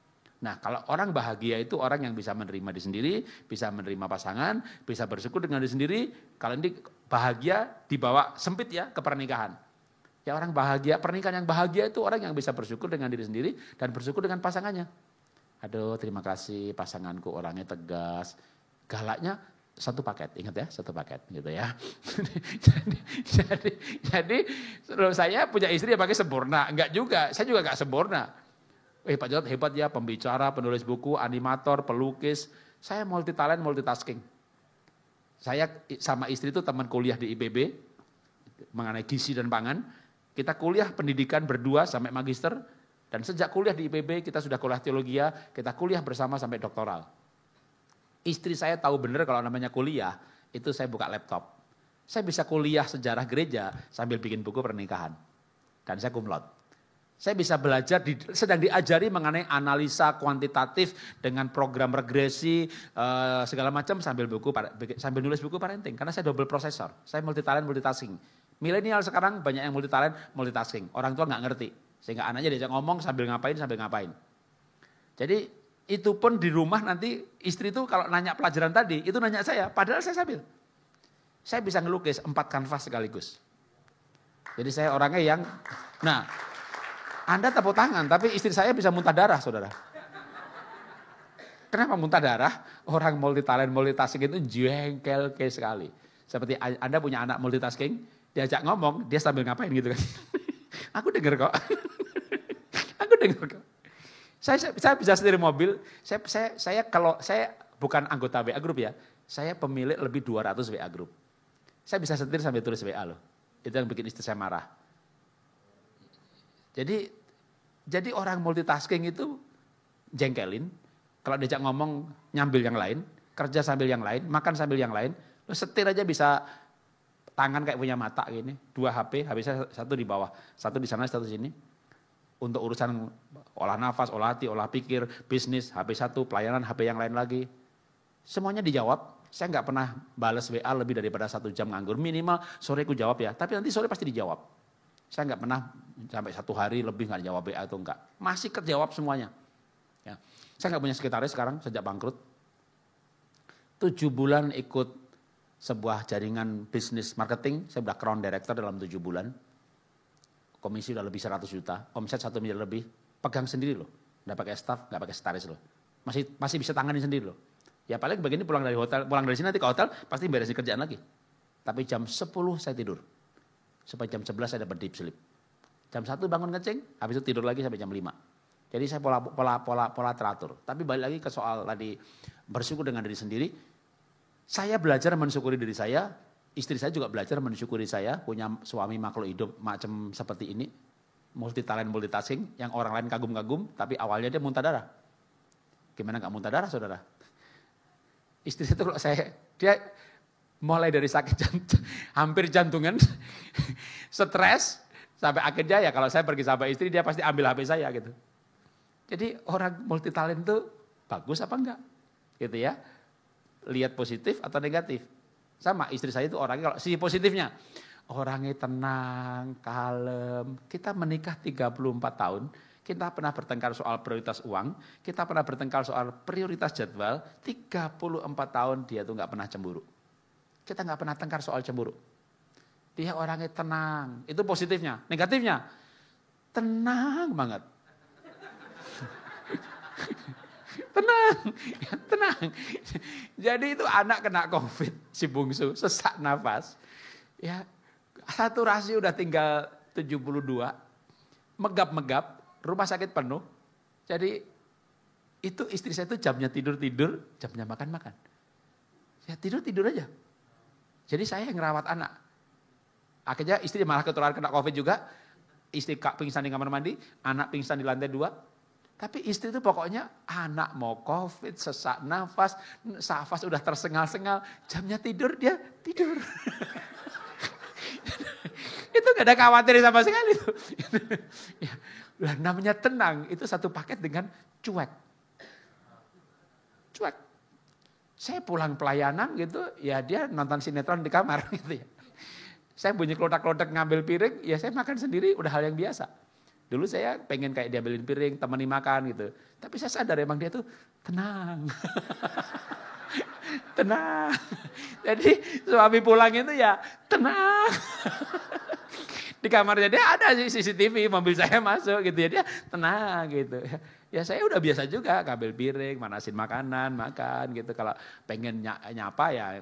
Nah kalau orang bahagia itu orang yang bisa menerima diri sendiri, bisa menerima pasangan, bisa bersyukur dengan diri sendiri. Kalau ini bahagia dibawa sempit ya ke pernikahan. Ya orang bahagia, pernikahan yang bahagia itu orang yang bisa bersyukur dengan diri sendiri dan bersyukur dengan pasangannya. Aduh terima kasih pasanganku orangnya tegas, galaknya satu paket, ingat ya satu paket gitu ya. jadi saya punya istri yang pakai sempurna, enggak juga, saya juga enggak sempurna. Pak Jarod hebat ya, pembicara, penulis buku, animator, pelukis. Saya multi talent, multitasking. Saya sama istri itu teman kuliah di IPB, mengenai gizi dan pangan. Kita kuliah pendidikan berdua sampai magister. Dan sejak kuliah di IPB, kita sudah kuliah teologi, kita kuliah bersama sampai doktoral. Istri saya tahu benar kalau namanya kuliah, itu saya buka laptop. Saya bisa kuliah sejarah gereja sambil bikin buku pernikahan. Dan saya cum laude. Saya bisa belajar, sedang diajari mengenai analisa kuantitatif dengan program regresi, segala macam sambil nulis buku parenting. Karena saya double processor, saya multi talent, multitasking. Milenial sekarang banyak yang multi talent, multitasking. Orang tua nggak ngerti, sehingga anaknya diajak ngomong sambil ngapain. Jadi itu pun di rumah nanti istri itu kalau nanya pelajaran tadi, itu nanya saya, padahal saya sambil. Saya bisa ngelukis 4 kanvas sekaligus. Jadi saya orangnya yang, Anda tepuk tangan, tapi istri saya bisa muntah darah, saudara. Kenapa muntah darah? Orang multi talent, multitasking itu jengkel sekali. Seperti Anda punya anak multitasking, diajak ngomong, dia sambil ngapain gitu kan. Aku dengar kok. Saya bisa setir mobil, saya kalau saya bukan anggota WA Group ya, saya pemilik lebih 200 WA Group. Saya bisa setir sambil tulis WA loh. Itu yang bikin istri saya marah. Jadi orang multitasking itu jengkelin, kalau diajak ngomong nyambil yang lain, kerja sambil yang lain, makan sambil yang lain, lo setir aja bisa tangan kayak punya mata gini, 2 HP saya satu di bawah, satu di sana, satu di sini. Untuk urusan olah nafas, olah hati, olah pikir, bisnis, HP 1, pelayanan, HP yang lain lagi. Semuanya dijawab, saya nggak pernah balas WA lebih daripada 1 jam nganggur, minimal sore ku jawab ya, tapi nanti sore pasti dijawab. Saya nggak pernah sampai 1 hari lebih nggak jawab WA atau enggak. Masih terjawab semuanya. Ya. Saya nggak punya sekretaris sekarang sejak bangkrut. 7 bulan ikut sebuah jaringan bisnis marketing. Saya udah crown director dalam 7 bulan. Komisi udah lebih 100 juta. Omset 1 miliar lebih. Pegang sendiri loh. Nggak pakai staff, nggak pakai sekretaris loh. Masih bisa tanganin sendiri loh. Ya paling begini pulang dari sini nanti ke hotel pasti beresin kerjaan lagi. Tapi jam 10 saya tidur. Supaya jam 11 saya dapat deep sleep. Jam 1 bangun ngeceng, habis itu tidur lagi sampai jam 5. Jadi saya pola teratur. Tapi balik lagi ke soal tadi bersyukur dengan diri sendiri. Saya belajar mensyukuri diri saya, istri saya juga belajar mensyukuri saya, punya suami makhluk hidup macam seperti ini. Multi talent, multitasking, yang orang lain kagum-kagum, tapi awalnya dia muntah darah. Gimana gak muntah darah saudara? Istri saya itu kalau dia mulai dari sakit hampir jantungan, stres, sampai akhirnya ya kalau saya pergi sama istri dia pasti ambil HP saya gitu. Jadi orang multi talent itu bagus apa enggak? Gitu ya. Lihat positif atau negatif. Sama istri saya itu orangnya kalau sisi positifnya, orangnya tenang, kalem. Kita menikah 34 tahun, kita pernah bertengkar soal prioritas uang, kita pernah bertengkar soal prioritas jadwal, 34 tahun dia tuh nggak pernah cemburu. Kita nggak pernah tengkar soal cemburu. Dia orangnya tenang, itu positifnya. Negatifnya, tenang banget. Tenang. Jadi itu anak kena COVID, si bungsu, sesak nafas. Ya, saturasi udah tinggal 72, megap-megap, rumah sakit penuh. Jadi itu istri saya itu jamnya tidur-tidur, jamnya makan-makan. Ya tidur-tidur aja. Jadi saya yang ngerawat anak. Akhirnya istri malah ketularan kena COVID juga. Istri pingsan di kamar mandi, anak pingsan di lantai 2. Tapi istri itu pokoknya anak mau COVID, sesak nafas udah tersengal-sengal, jamnya tidur dia tidur. Itu gak ada khawatir sama sekali tuh. Ya, namanya tenang, itu satu paket dengan cuek. Cuek. Saya pulang pelayanan gitu, ya dia nonton sinetron di kamar gitu ya. Saya bunyi klodak-klodak ngambil piring, ya saya makan sendiri, udah hal yang biasa. Dulu saya pengen kayak dia ambilin piring, temani makan gitu. Tapi saya sadar emang dia tuh tenang. Tenang. Jadi suami pulang itu ya tenang. Di kamarnya dia ada CCTV, mobil saya masuk gitu ya. Dia tenang gitu. Ya saya udah biasa juga ngambil piring, manasin makanan, makan gitu. Kalau pengen nyapa ya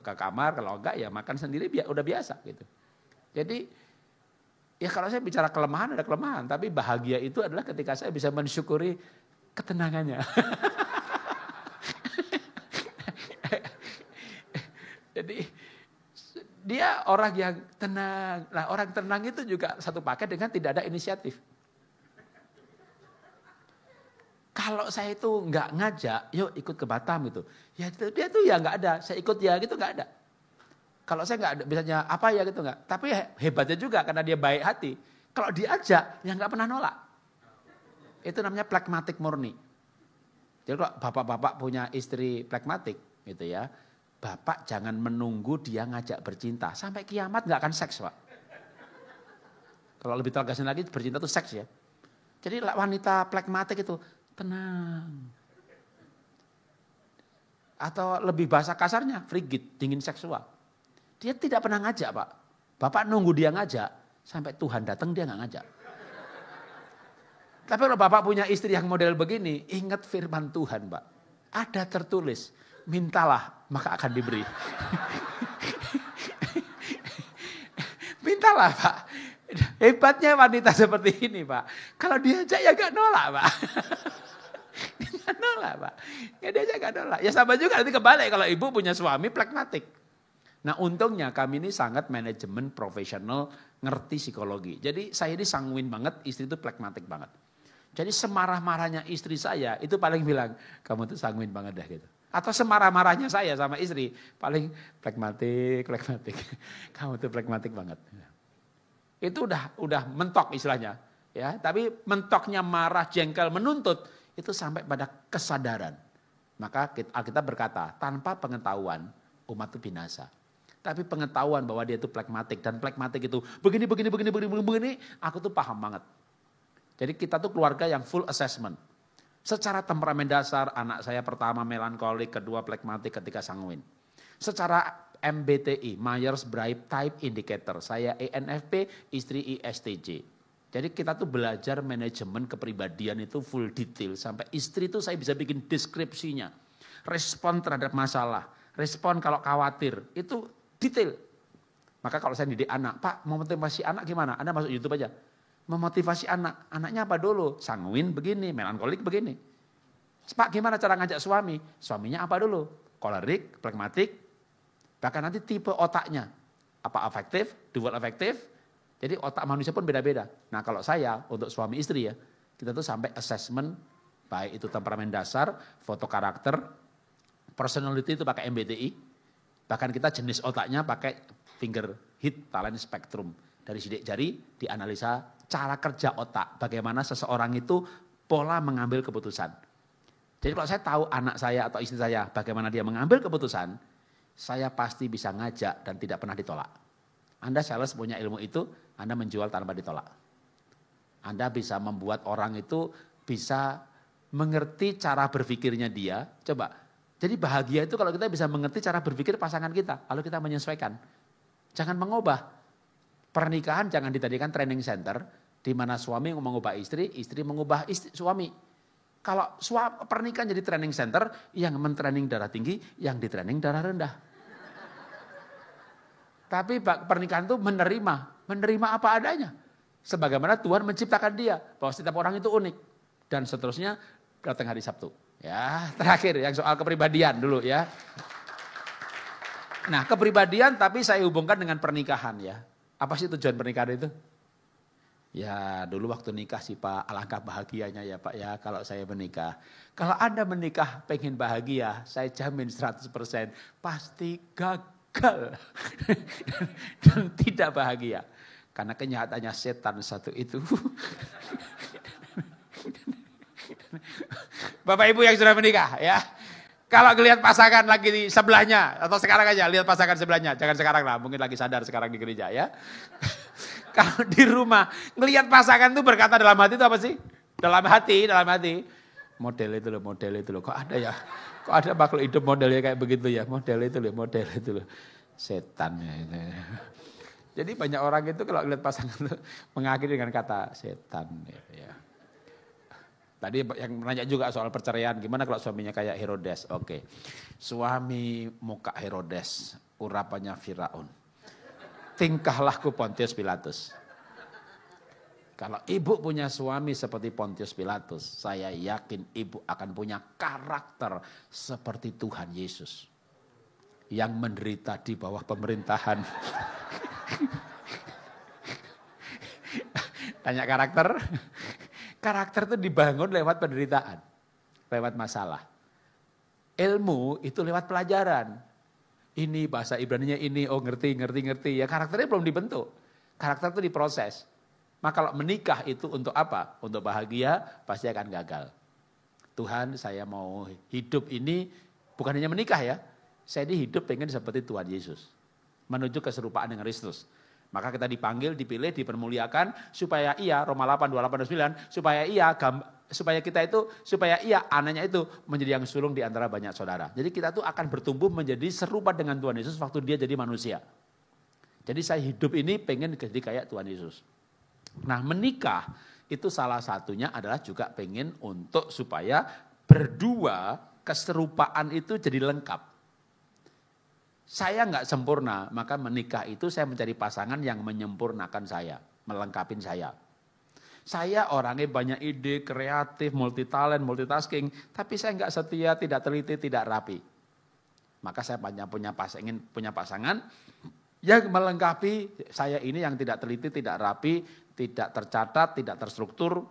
ke kamar, kalau enggak ya makan sendiri udah biasa gitu. Jadi ya kalau saya bicara kelemahan ada kelemahan, tapi bahagia itu adalah ketika saya bisa mensyukuri ketenangannya. Jadi dia orang yang tenang. Nah orang tenang itu juga satu paket dengan tidak ada inisiatif. Kalau saya itu nggak ngajak, yuk ikut ke Batam gitu. Ya dia tuh ya nggak ada, saya ikut ya gitu nggak ada. Kalau saya nggak ada, misalnya apa ya gitu nggak. Tapi hebatnya juga karena dia baik hati. Kalau diajak, ya nggak pernah nolak. Itu namanya pragmatik murni. Jadi kalau bapak-bapak punya istri pragmatik gitu ya, bapak jangan menunggu dia ngajak bercinta. Sampai kiamat nggak akan seks Pak. Kalau lebih tegasnya lagi bercinta itu seks ya. Jadi wanita pragmatik itu tenang. Atau lebih bahasa kasarnya frigid, dingin seksual. Dia tidak pernah ngajak Pak. Bapak nunggu dia ngajak, sampai Tuhan datang dia nggak ngajak. Tapi kalau Bapak punya istri yang model begini, ingat firman Tuhan Pak. Ada tertulis, mintalah maka akan diberi. Mintalah Pak. Hebatnya wanita seperti ini Pak. Kalau diajak ya gak nolak Pak. Gak nolak Pak. Ya diajak gak nolak. Ya sama juga nanti kebalik kalau ibu punya suami pragmatik. Nah untungnya kami ini sangat manajemen profesional, ngerti psikologi. Jadi saya ini sanguin banget, istri itu pragmatik banget. Jadi semarah-marahnya istri saya itu paling bilang, kamu tuh sanguin banget dah gitu. Atau semarah-marahnya saya sama istri, paling pragmatik. Kamu tuh pragmatik banget. Itu udah mentok istilahnya. Ya, tapi mentoknya marah, jengkel, menuntut, itu sampai pada kesadaran. Maka Alkitab berkata, tanpa pengetahuan umat itu binasa. Tapi pengetahuan bahwa dia itu pragmatik dan pragmatik itu begini, aku tuh paham banget. Jadi kita tuh keluarga yang full assessment. Secara temperamen dasar, anak saya pertama melankolik, kedua pragmatik, ketiga sanguin. Secara MBTI, Myers-Briggs Type Indicator, saya ENFP, istri ISTJ. Jadi kita tuh belajar manajemen kepribadian itu full detail. Sampai istri itu saya bisa bikin deskripsinya. Respon terhadap masalah, respon kalau khawatir, itu detail. Maka kalau saya didik anak, Pak mau motivasi anak gimana? Anda masuk YouTube aja. Memotivasi anak, anaknya apa dulu? Sanguin begini, melankolik begini. Pak gimana cara ngajak suami? Suaminya apa dulu? Kolerik, pragmatik, bahkan nanti tipe otaknya. Apa afektif, dual afektif. Jadi otak manusia pun beda-beda. Nah kalau saya untuk suami istri ya, kita tuh sampai assessment, baik itu temperamen dasar, foto karakter, personality itu pakai MBTI, bahkan kita jenis otaknya pakai finger hit talent spectrum. Dari sidik jari dianalisa cara kerja otak, bagaimana seseorang itu pola mengambil keputusan. Jadi kalau saya tahu anak saya atau istri saya bagaimana dia mengambil keputusan, saya pasti bisa ngajak dan tidak pernah ditolak. Anda sales punya ilmu itu, Anda menjual tanpa ditolak. Anda bisa membuat orang itu bisa mengerti cara berpikirnya dia. Coba, jadi bahagia itu kalau kita bisa mengerti cara berpikir pasangan kita, lalu kita menyesuaikan. Jangan mengubah. Pernikahan jangan dijadikan training center, di mana suami mengubah istri, istri mengubah suami. Kalau pernikahan jadi training center, yang mentraining darah tinggi, yang ditraining darah rendah. Tapi pernikahan itu menerima apa adanya. Sebagaimana Tuhan menciptakan dia, bahwa setiap orang itu unik. Dan seterusnya datang hari Sabtu. Ya, terakhir yang soal kepribadian dulu ya. Nah, kepribadian tapi saya hubungkan dengan pernikahan ya. Apa sih tujuan pernikahan itu? Ya dulu waktu nikah sih Pak, alangkah bahagianya ya Pak ya kalau saya menikah. Kalau Anda menikah pengen bahagia, saya jamin 100% pasti gagal. Dan tidak bahagia. Karena kenyataannya setan satu itu. Bapak Ibu yang sudah menikah ya. Kalau ngelihat pasangan lagi di sebelahnya, atau sekarang aja lihat pasangan sebelahnya. Jangan sekarang lah, mungkin lagi sadar sekarang di gereja ya. Kalau di rumah, ngelihat pasangan itu berkata dalam hati itu apa sih? Dalam hati. Model itu loh. Kok ada ya? Kok ada makhluk hidup modelnya kayak begitu ya? Model itu loh. Setan ya itu. Jadi banyak orang itu kalau ngelihat pasangan itu mengakhiri dengan kata setan ya. Tadi yang nanya juga soal perceraian, gimana kalau suaminya kayak Herodes? Oke, suami muka Herodes, urapannya Firaun. Tingkah laku Pontius Pilatus. Kalau ibu punya suami seperti Pontius Pilatus, saya yakin ibu akan punya karakter seperti Tuhan Yesus. Yang menderita di bawah pemerintahan. Tanya karakter. Karakter itu dibangun lewat penderitaan, lewat masalah. Ilmu itu lewat pelajaran. Ini bahasa Ibraninya ini, oh ngerti. Ya karakternya belum dibentuk. Karakter itu diproses. Maka kalau menikah itu untuk apa? Untuk bahagia pasti akan gagal. Tuhan saya mau hidup ini bukan hanya menikah ya. Saya ini hidup pengen seperti Tuhan Yesus. Menuju keserupaan dengan Kristus. Maka kita dipanggil, dipilih, dipermuliakan supaya ia Roma 8, 28, 29 supaya ia anaknya itu menjadi yang sulung di antara banyak saudara. Jadi kita tuh akan bertumbuh menjadi serupa dengan Tuhan Yesus waktu dia jadi manusia. Jadi saya hidup ini pengen jadi kayak Tuhan Yesus. Nah, menikah itu salah satunya adalah juga pengen untuk supaya berdua keserupaan itu jadi lengkap. Saya nggak sempurna, maka menikah itu saya mencari pasangan yang menyempurnakan saya, melengkapi saya. Saya orangnya banyak ide, kreatif, multitalent, multitasking, tapi saya nggak setia, tidak teliti, tidak rapi. Maka saya ingin punya pasangan yang melengkapi saya ini yang tidak teliti, tidak rapi, tidak tercatat, tidak terstruktur,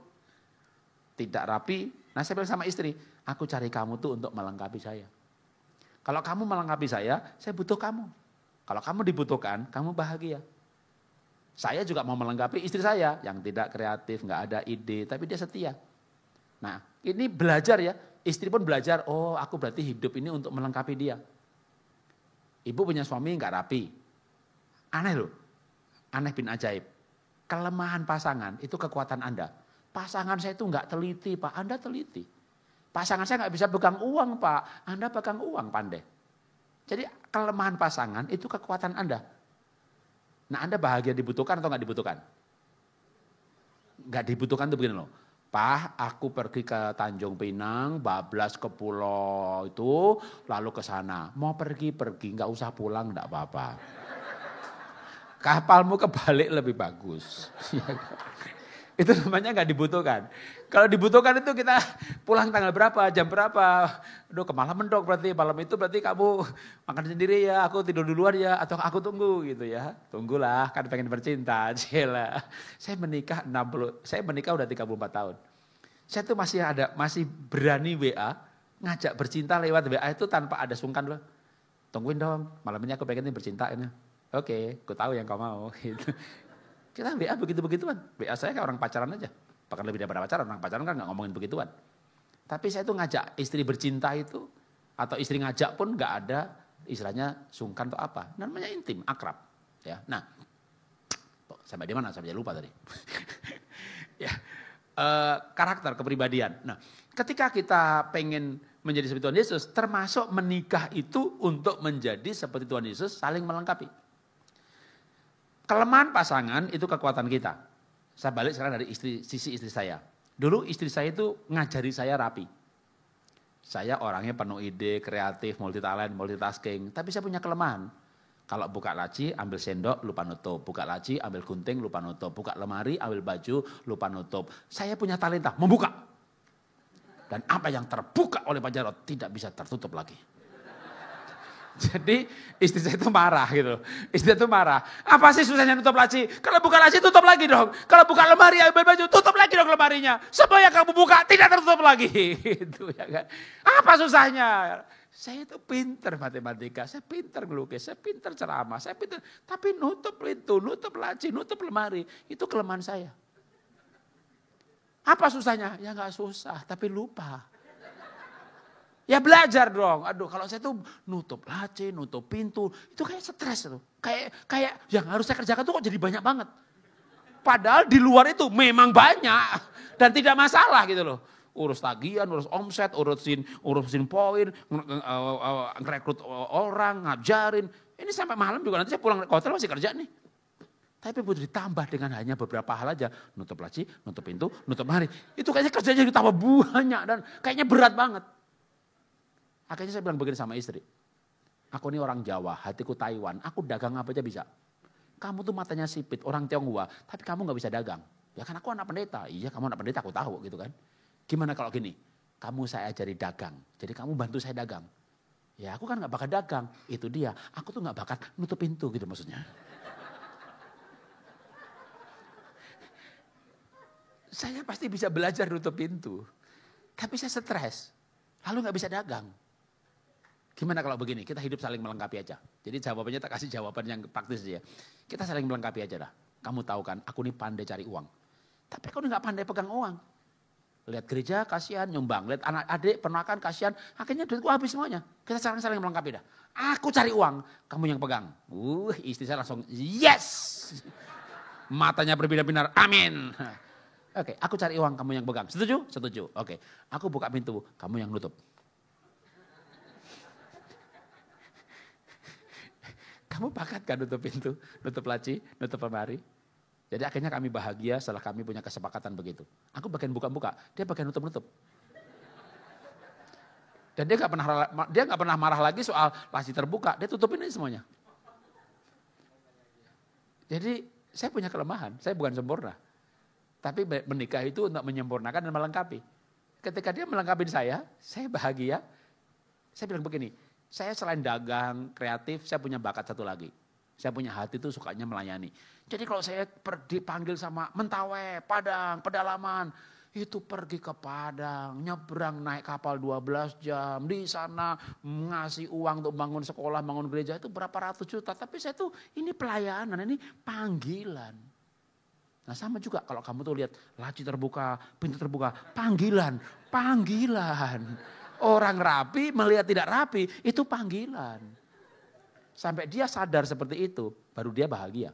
tidak rapi. Nah saya bilang sama istri, aku cari kamu tuh untuk melengkapi saya. Kalau kamu melengkapi saya butuh kamu. Kalau kamu dibutuhkan, kamu bahagia. Saya juga mau melengkapi istri saya yang tidak kreatif, nggak ada ide, tapi dia setia. Nah, ini belajar ya. Istri pun belajar, oh aku berarti hidup ini untuk melengkapi dia. Ibu punya suami nggak rapi. Aneh loh. Aneh bin ajaib. Kelemahan pasangan itu kekuatan Anda. Pasangan saya itu nggak teliti, Pak. Anda teliti. Pasangan saya nggak bisa pegang uang Pak, Anda pegang uang pandai. Jadi kelemahan pasangan itu kekuatan Anda. Nah Anda bahagia dibutuhkan atau nggak dibutuhkan? Nggak dibutuhkan tuh begini loh. Pak aku pergi ke Tanjung Pinang, bablas ke pulau itu, lalu ke sana. Mau pergi, nggak usah pulang, nggak apa-apa. Kapalmu kebalik lebih bagus. Itu namanya nggak dibutuhkan. Kalau dibutuhkan itu kita pulang tanggal berapa, jam berapa. Aduh kemalaman dok berarti, malam itu berarti kamu makan sendiri ya, aku tidur duluan ya, atau aku tunggu gitu ya. Tunggulah, kan pengen bercinta, cila. Saya menikah udah 34 tahun. Saya tuh masih berani WA, ngajak bercinta lewat WA itu tanpa ada sungkan loh. Tungguin dong, malam ini aku pengen bercinta ini. Oke, aku tahu yang kau mau gitu. Kita WA begitu-begituan. WA saya kayak orang pacaran aja. Bahkan lebih daripada pacaran. Orang pacaran kan gak ngomongin begituan. Tapi saya tuh ngajak istri bercinta itu. Atau istri ngajak pun gak ada istilahnya sungkan atau apa. Namanya intim, akrab. Ya. Nah Sampai di mana? Sampai lupa tadi. Ya, karakter, kepribadian. Nah, ketika kita pengen menjadi seperti Tuhan Yesus, termasuk menikah itu untuk menjadi seperti Tuhan Yesus, saling melengkapi. Kelemahan pasangan itu kekuatan kita. Saya balik sekarang dari sisi istri saya. Dulu istri saya itu ngajari saya rapi. Saya orangnya penuh ide, kreatif, multitalent, multitasking. Tapi saya punya kelemahan. Kalau buka laci, ambil sendok, lupa nutup. Buka laci, ambil gunting, lupa nutup. Buka lemari, ambil baju, lupa nutup. Saya punya talenta membuka. Dan apa yang terbuka oleh Pak Jarod tidak bisa tertutup lagi. Jadi istri saya itu marah gitu. Istri saya itu marah. Apa sih susahnya nutup laci? Kalau buka laci tutup lagi dong. Kalau buka lemari ambil baju tutup lagi dong lemarinya. Semua yang kamu buka tidak tertutup lagi. Gitu ya kan. Apa susahnya? Saya itu pinter matematika, saya pinter ngelukis, saya pinter ceramah, saya pinter. Tapi nutup pintu, nutup laci, nutup lemari, itu kelemahan saya. Apa susahnya? Ya nggak susah, tapi lupa. Ya belajar dong. Aduh, kalau saya tuh nutup laci, nutup pintu, itu kayak stres tuh. Kayak yang harus saya kerjakan tuh kok jadi banyak banget. Padahal di luar itu memang banyak dan tidak masalah gitu loh. Urus tagihan, urus omset, urusin poin, ngerekrut orang, ngajarin. Ini sampai malam juga nanti saya pulang ke hotel masih kerja nih. Tapi butuh ditambah dengan hanya beberapa hal aja. Nutup laci, nutup pintu, nutup lemari. Itu kayaknya kerjanya ditambah banyak dan kayaknya berat banget. Akhirnya saya bilang begini sama istri. Aku ini orang Jawa, hatiku Taiwan, aku dagang apa aja bisa. Kamu tuh matanya sipit, orang Tionghoa, tapi kamu gak bisa dagang. Ya kan aku anak pendeta, iya kamu anak pendeta aku tahu gitu kan. Gimana kalau gini, kamu saya ajari dagang, jadi kamu bantu saya dagang. Ya aku kan gak bakat dagang, itu dia, aku tuh gak bakat nutup pintu gitu maksudnya. Saya pasti bisa belajar nutup pintu, tapi saya stres, lalu gak bisa dagang. Gimana kalau begini, kita hidup saling melengkapi aja. Jadi jawabannya tak kasih jawaban yang praktis ya. Kita saling melengkapi aja dah. Kamu tahu kan, aku ini pandai cari uang. Tapi aku ini gak pandai pegang uang. Lihat gereja kasihan nyumbang, lihat anak adik penakan kasihan, akhirnya duitku habis semuanya. Kita saling melengkapi dah. Aku cari uang, kamu yang pegang. Istri saya langsung yes. Matanya berbinar-binar, amin. Oke, aku cari uang, kamu yang pegang. Setuju? Setuju. Oke, aku buka pintu, kamu yang nutup. Kamu bakat kan nutup pintu, nutup laci, nutup lemari? Jadi akhirnya kami bahagia setelah kami punya kesepakatan begitu. Aku bagian buka-buka, dia bagian nutup-nutup. Dan dia nggak pernah marah lagi soal laci terbuka, dia tutupin ini semuanya. Jadi saya punya kelemahan, saya bukan sempurna. Tapi menikah itu untuk menyempurnakan dan melengkapi. Ketika dia melengkapi saya bahagia. Saya bilang begini, saya selain dagang, kreatif, saya punya bakat satu lagi. Saya punya hati itu sukanya melayani. Jadi kalau saya dipanggil sama Mentawai, Padang, pedalaman, itu pergi ke Padang, nyebrang naik kapal 12 jam, di sana ngasih uang untuk bangun sekolah, bangun gereja itu berapa ratus juta. Tapi saya tuh ini pelayanan, ini panggilan. Nah sama juga kalau kamu tuh lihat laci terbuka, pintu terbuka, panggilan. Orang rapi melihat tidak rapi, itu panggilan. Sampai dia sadar seperti itu, baru dia bahagia.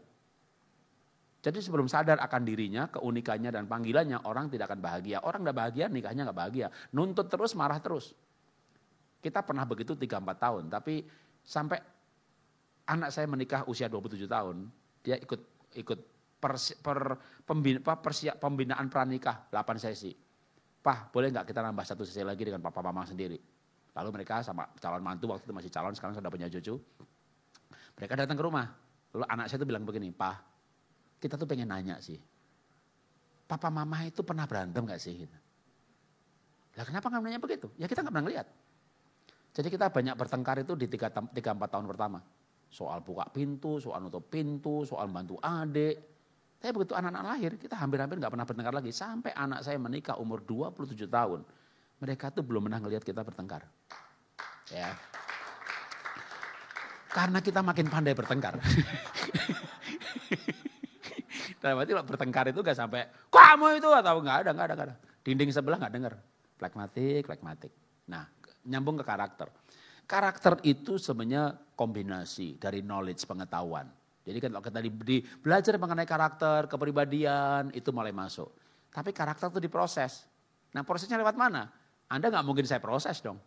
Jadi sebelum sadar akan dirinya, keunikannya dan panggilannya, orang tidak akan bahagia. Orang tidak bahagia, nikahnya gak bahagia. Nuntut terus, marah terus. Kita pernah begitu 3-4 tahun, tapi sampai anak saya menikah usia 27 tahun, dia ikut pembinaan pranikah 8 sesi. Pak, boleh gak kita nambah 1 sesi lagi dengan papa mama sendiri? Lalu mereka sama calon mantu, waktu itu masih calon, sekarang sudah punya cucu. Mereka datang ke rumah. Lalu anak saya tuh bilang begini, Pak, kita tuh pengen nanya sih. Papa mama itu pernah berantem gak sih? Lah kenapa gak nanya begitu? Ya kita gak pernah lihat. Jadi kita banyak bertengkar itu di 3-4 tahun pertama. Soal buka pintu, soal nutup pintu, soal bantu adik. Tapi begitu anak-anak lahir, kita hampir-hampir gak pernah bertengkar lagi. Sampai anak saya menikah umur 27 tahun. Mereka tuh belum pernah ngelihat kita bertengkar. Ya. Karena kita makin pandai bertengkar. Dalam arti kalau bertengkar itu gak sampai, kamu itu atau gak ada. Dinding sebelah gak dengar. Plekmatik. Nah, nyambung ke karakter. Karakter itu sebenarnya kombinasi dari knowledge, pengetahuan. Jadi kan kalau kita belajar mengenai karakter, kepribadian, itu mulai masuk. Tapi karakter itu diproses. Nah prosesnya lewat mana? Anda nggak mungkin saya proses dong.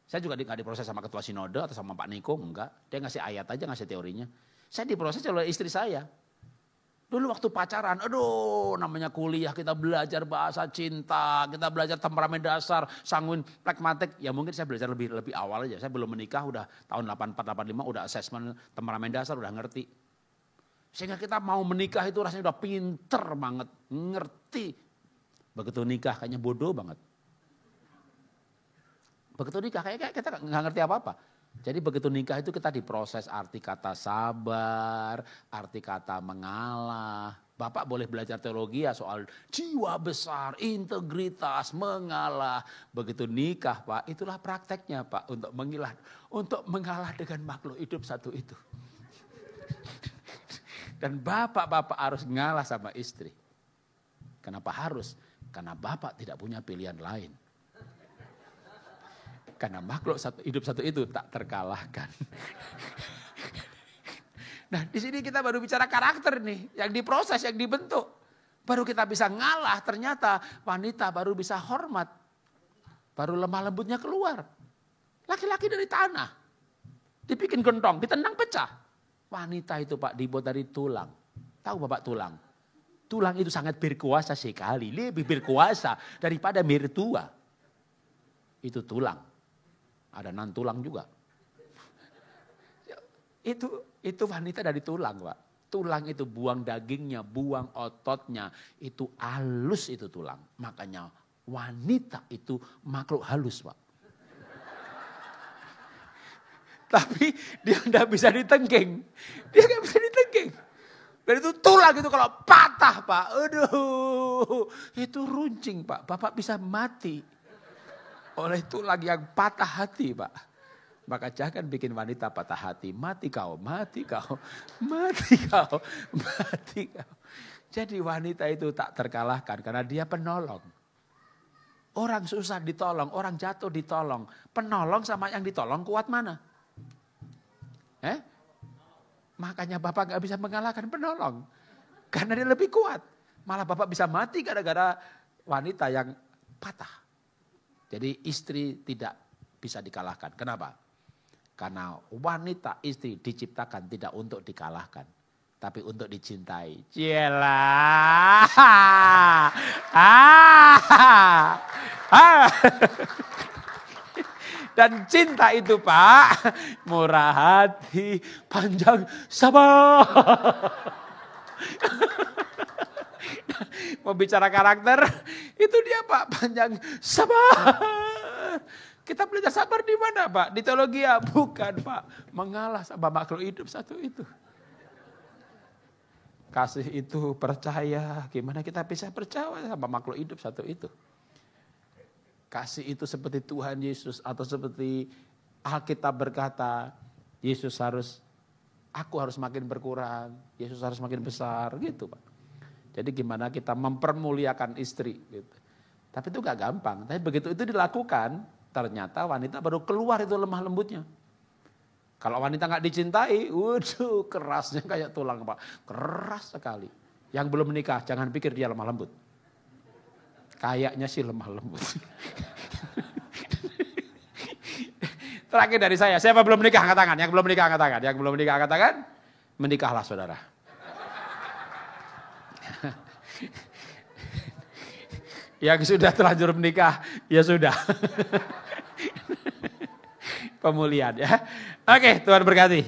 Saya juga nggak diproses sama ketua sinode atau sama Pak Niko, enggak. Dia ngasih ayat aja, ngasih teorinya. Saya diproses oleh istri saya. Dulu waktu pacaran, aduh namanya kuliah, kita belajar bahasa cinta, kita belajar temperamen dasar, sanguin, pragmatik. Ya mungkin saya belajar lebih awal aja. Saya belum menikah, udah tahun 84-85, udah asesmen temperamen dasar, udah ngerti. Sehingga kita mau menikah itu rasanya udah pinter banget, ngerti. Begitu nikah kayaknya bodoh banget. Begitu nikah kayak kita nggak ngerti apa-apa. Jadi begitu nikah itu kita diproses arti kata sabar, arti kata mengalah. Bapak boleh belajar teologi ya soal jiwa besar, integritas, mengalah. Begitu nikah Pak, itulah prakteknya Pak untuk mengalah dengan makhluk hidup satu itu. Dan bapak-bapak harus ngalah sama istri. Kenapa harus? Karena bapak tidak punya pilihan lain. Karena makhluk hidup satu itu tak terkalahkan. Nah di sini kita baru bicara karakter nih, yang diproses, yang dibentuk. Baru kita bisa ngalah, ternyata wanita baru bisa hormat. Baru lemah lembutnya keluar. Laki-laki dari tanah, dibikin gentong, ditendang pecah. Wanita itu Pak dibuat dari tulang. Tahu Bapak tulang? Tulang itu sangat berkuasa sekali, lebih berkuasa daripada mertua. Itu tulang. Ada nan tulang juga. Itu wanita dari tulang Pak. Tulang itu buang dagingnya, buang ototnya. Itu halus itu tulang. Makanya wanita itu makhluk halus Pak. Tapi dia tidak bisa ditengking. Dia nggak bisa ditengking. Dan itu tulang itu kalau patah Pak. Aduh, itu runcing Pak. Bapak bisa mati. Oleh tulang yang patah hati Pak. Maka jangan bikin wanita patah hati. Mati kau, mati kau, mati kau, mati kau. Jadi wanita itu tak terkalahkan karena dia penolong. Orang susah ditolong, orang jatuh ditolong. Penolong sama yang ditolong kuat mana? Makanya Bapak gak bisa mengalahkan penolong. Karena dia lebih kuat. Malah Bapak bisa mati gara-gara wanita yang patah. Jadi istri tidak bisa dikalahkan. Kenapa? Karena wanita istri diciptakan tidak untuk dikalahkan. Tapi untuk dicintai. Cialah. Dan cinta itu Pak, murah hati, panjang sabar. Mau bicara karakter, itu dia Pak, panjang sabar. Kita belajar sabar di mana Pak? Di teologi ya? Bukan Pak, mengalah sama makhluk hidup satu itu. Kasih itu percaya, gimana kita bisa percaya sama makhluk hidup satu itu? Kasih itu seperti Tuhan Yesus atau seperti Alkitab berkata, aku harus makin berkurang, Yesus harus makin besar gitu Pak. Jadi gimana kita mempermuliakan istri gitu. Tapi itu gak gampang. Tapi begitu itu dilakukan, ternyata wanita baru keluar itu lemah lembutnya. Kalau wanita gak dicintai, waduh kerasnya kayak tulang Pak. Keras sekali. Yang belum menikah, jangan pikir dia lemah lembut. Kayaknya sih lemah lembut. Terakhir dari saya, siapa belum menikah angkat tangan? Yang belum menikah angkat tangan. Yang belum menikah angkat tangan, menikahlah saudara. Yang sudah terlanjur menikah, ya sudah. Pemulihan ya. Oke, Tuhan berkati.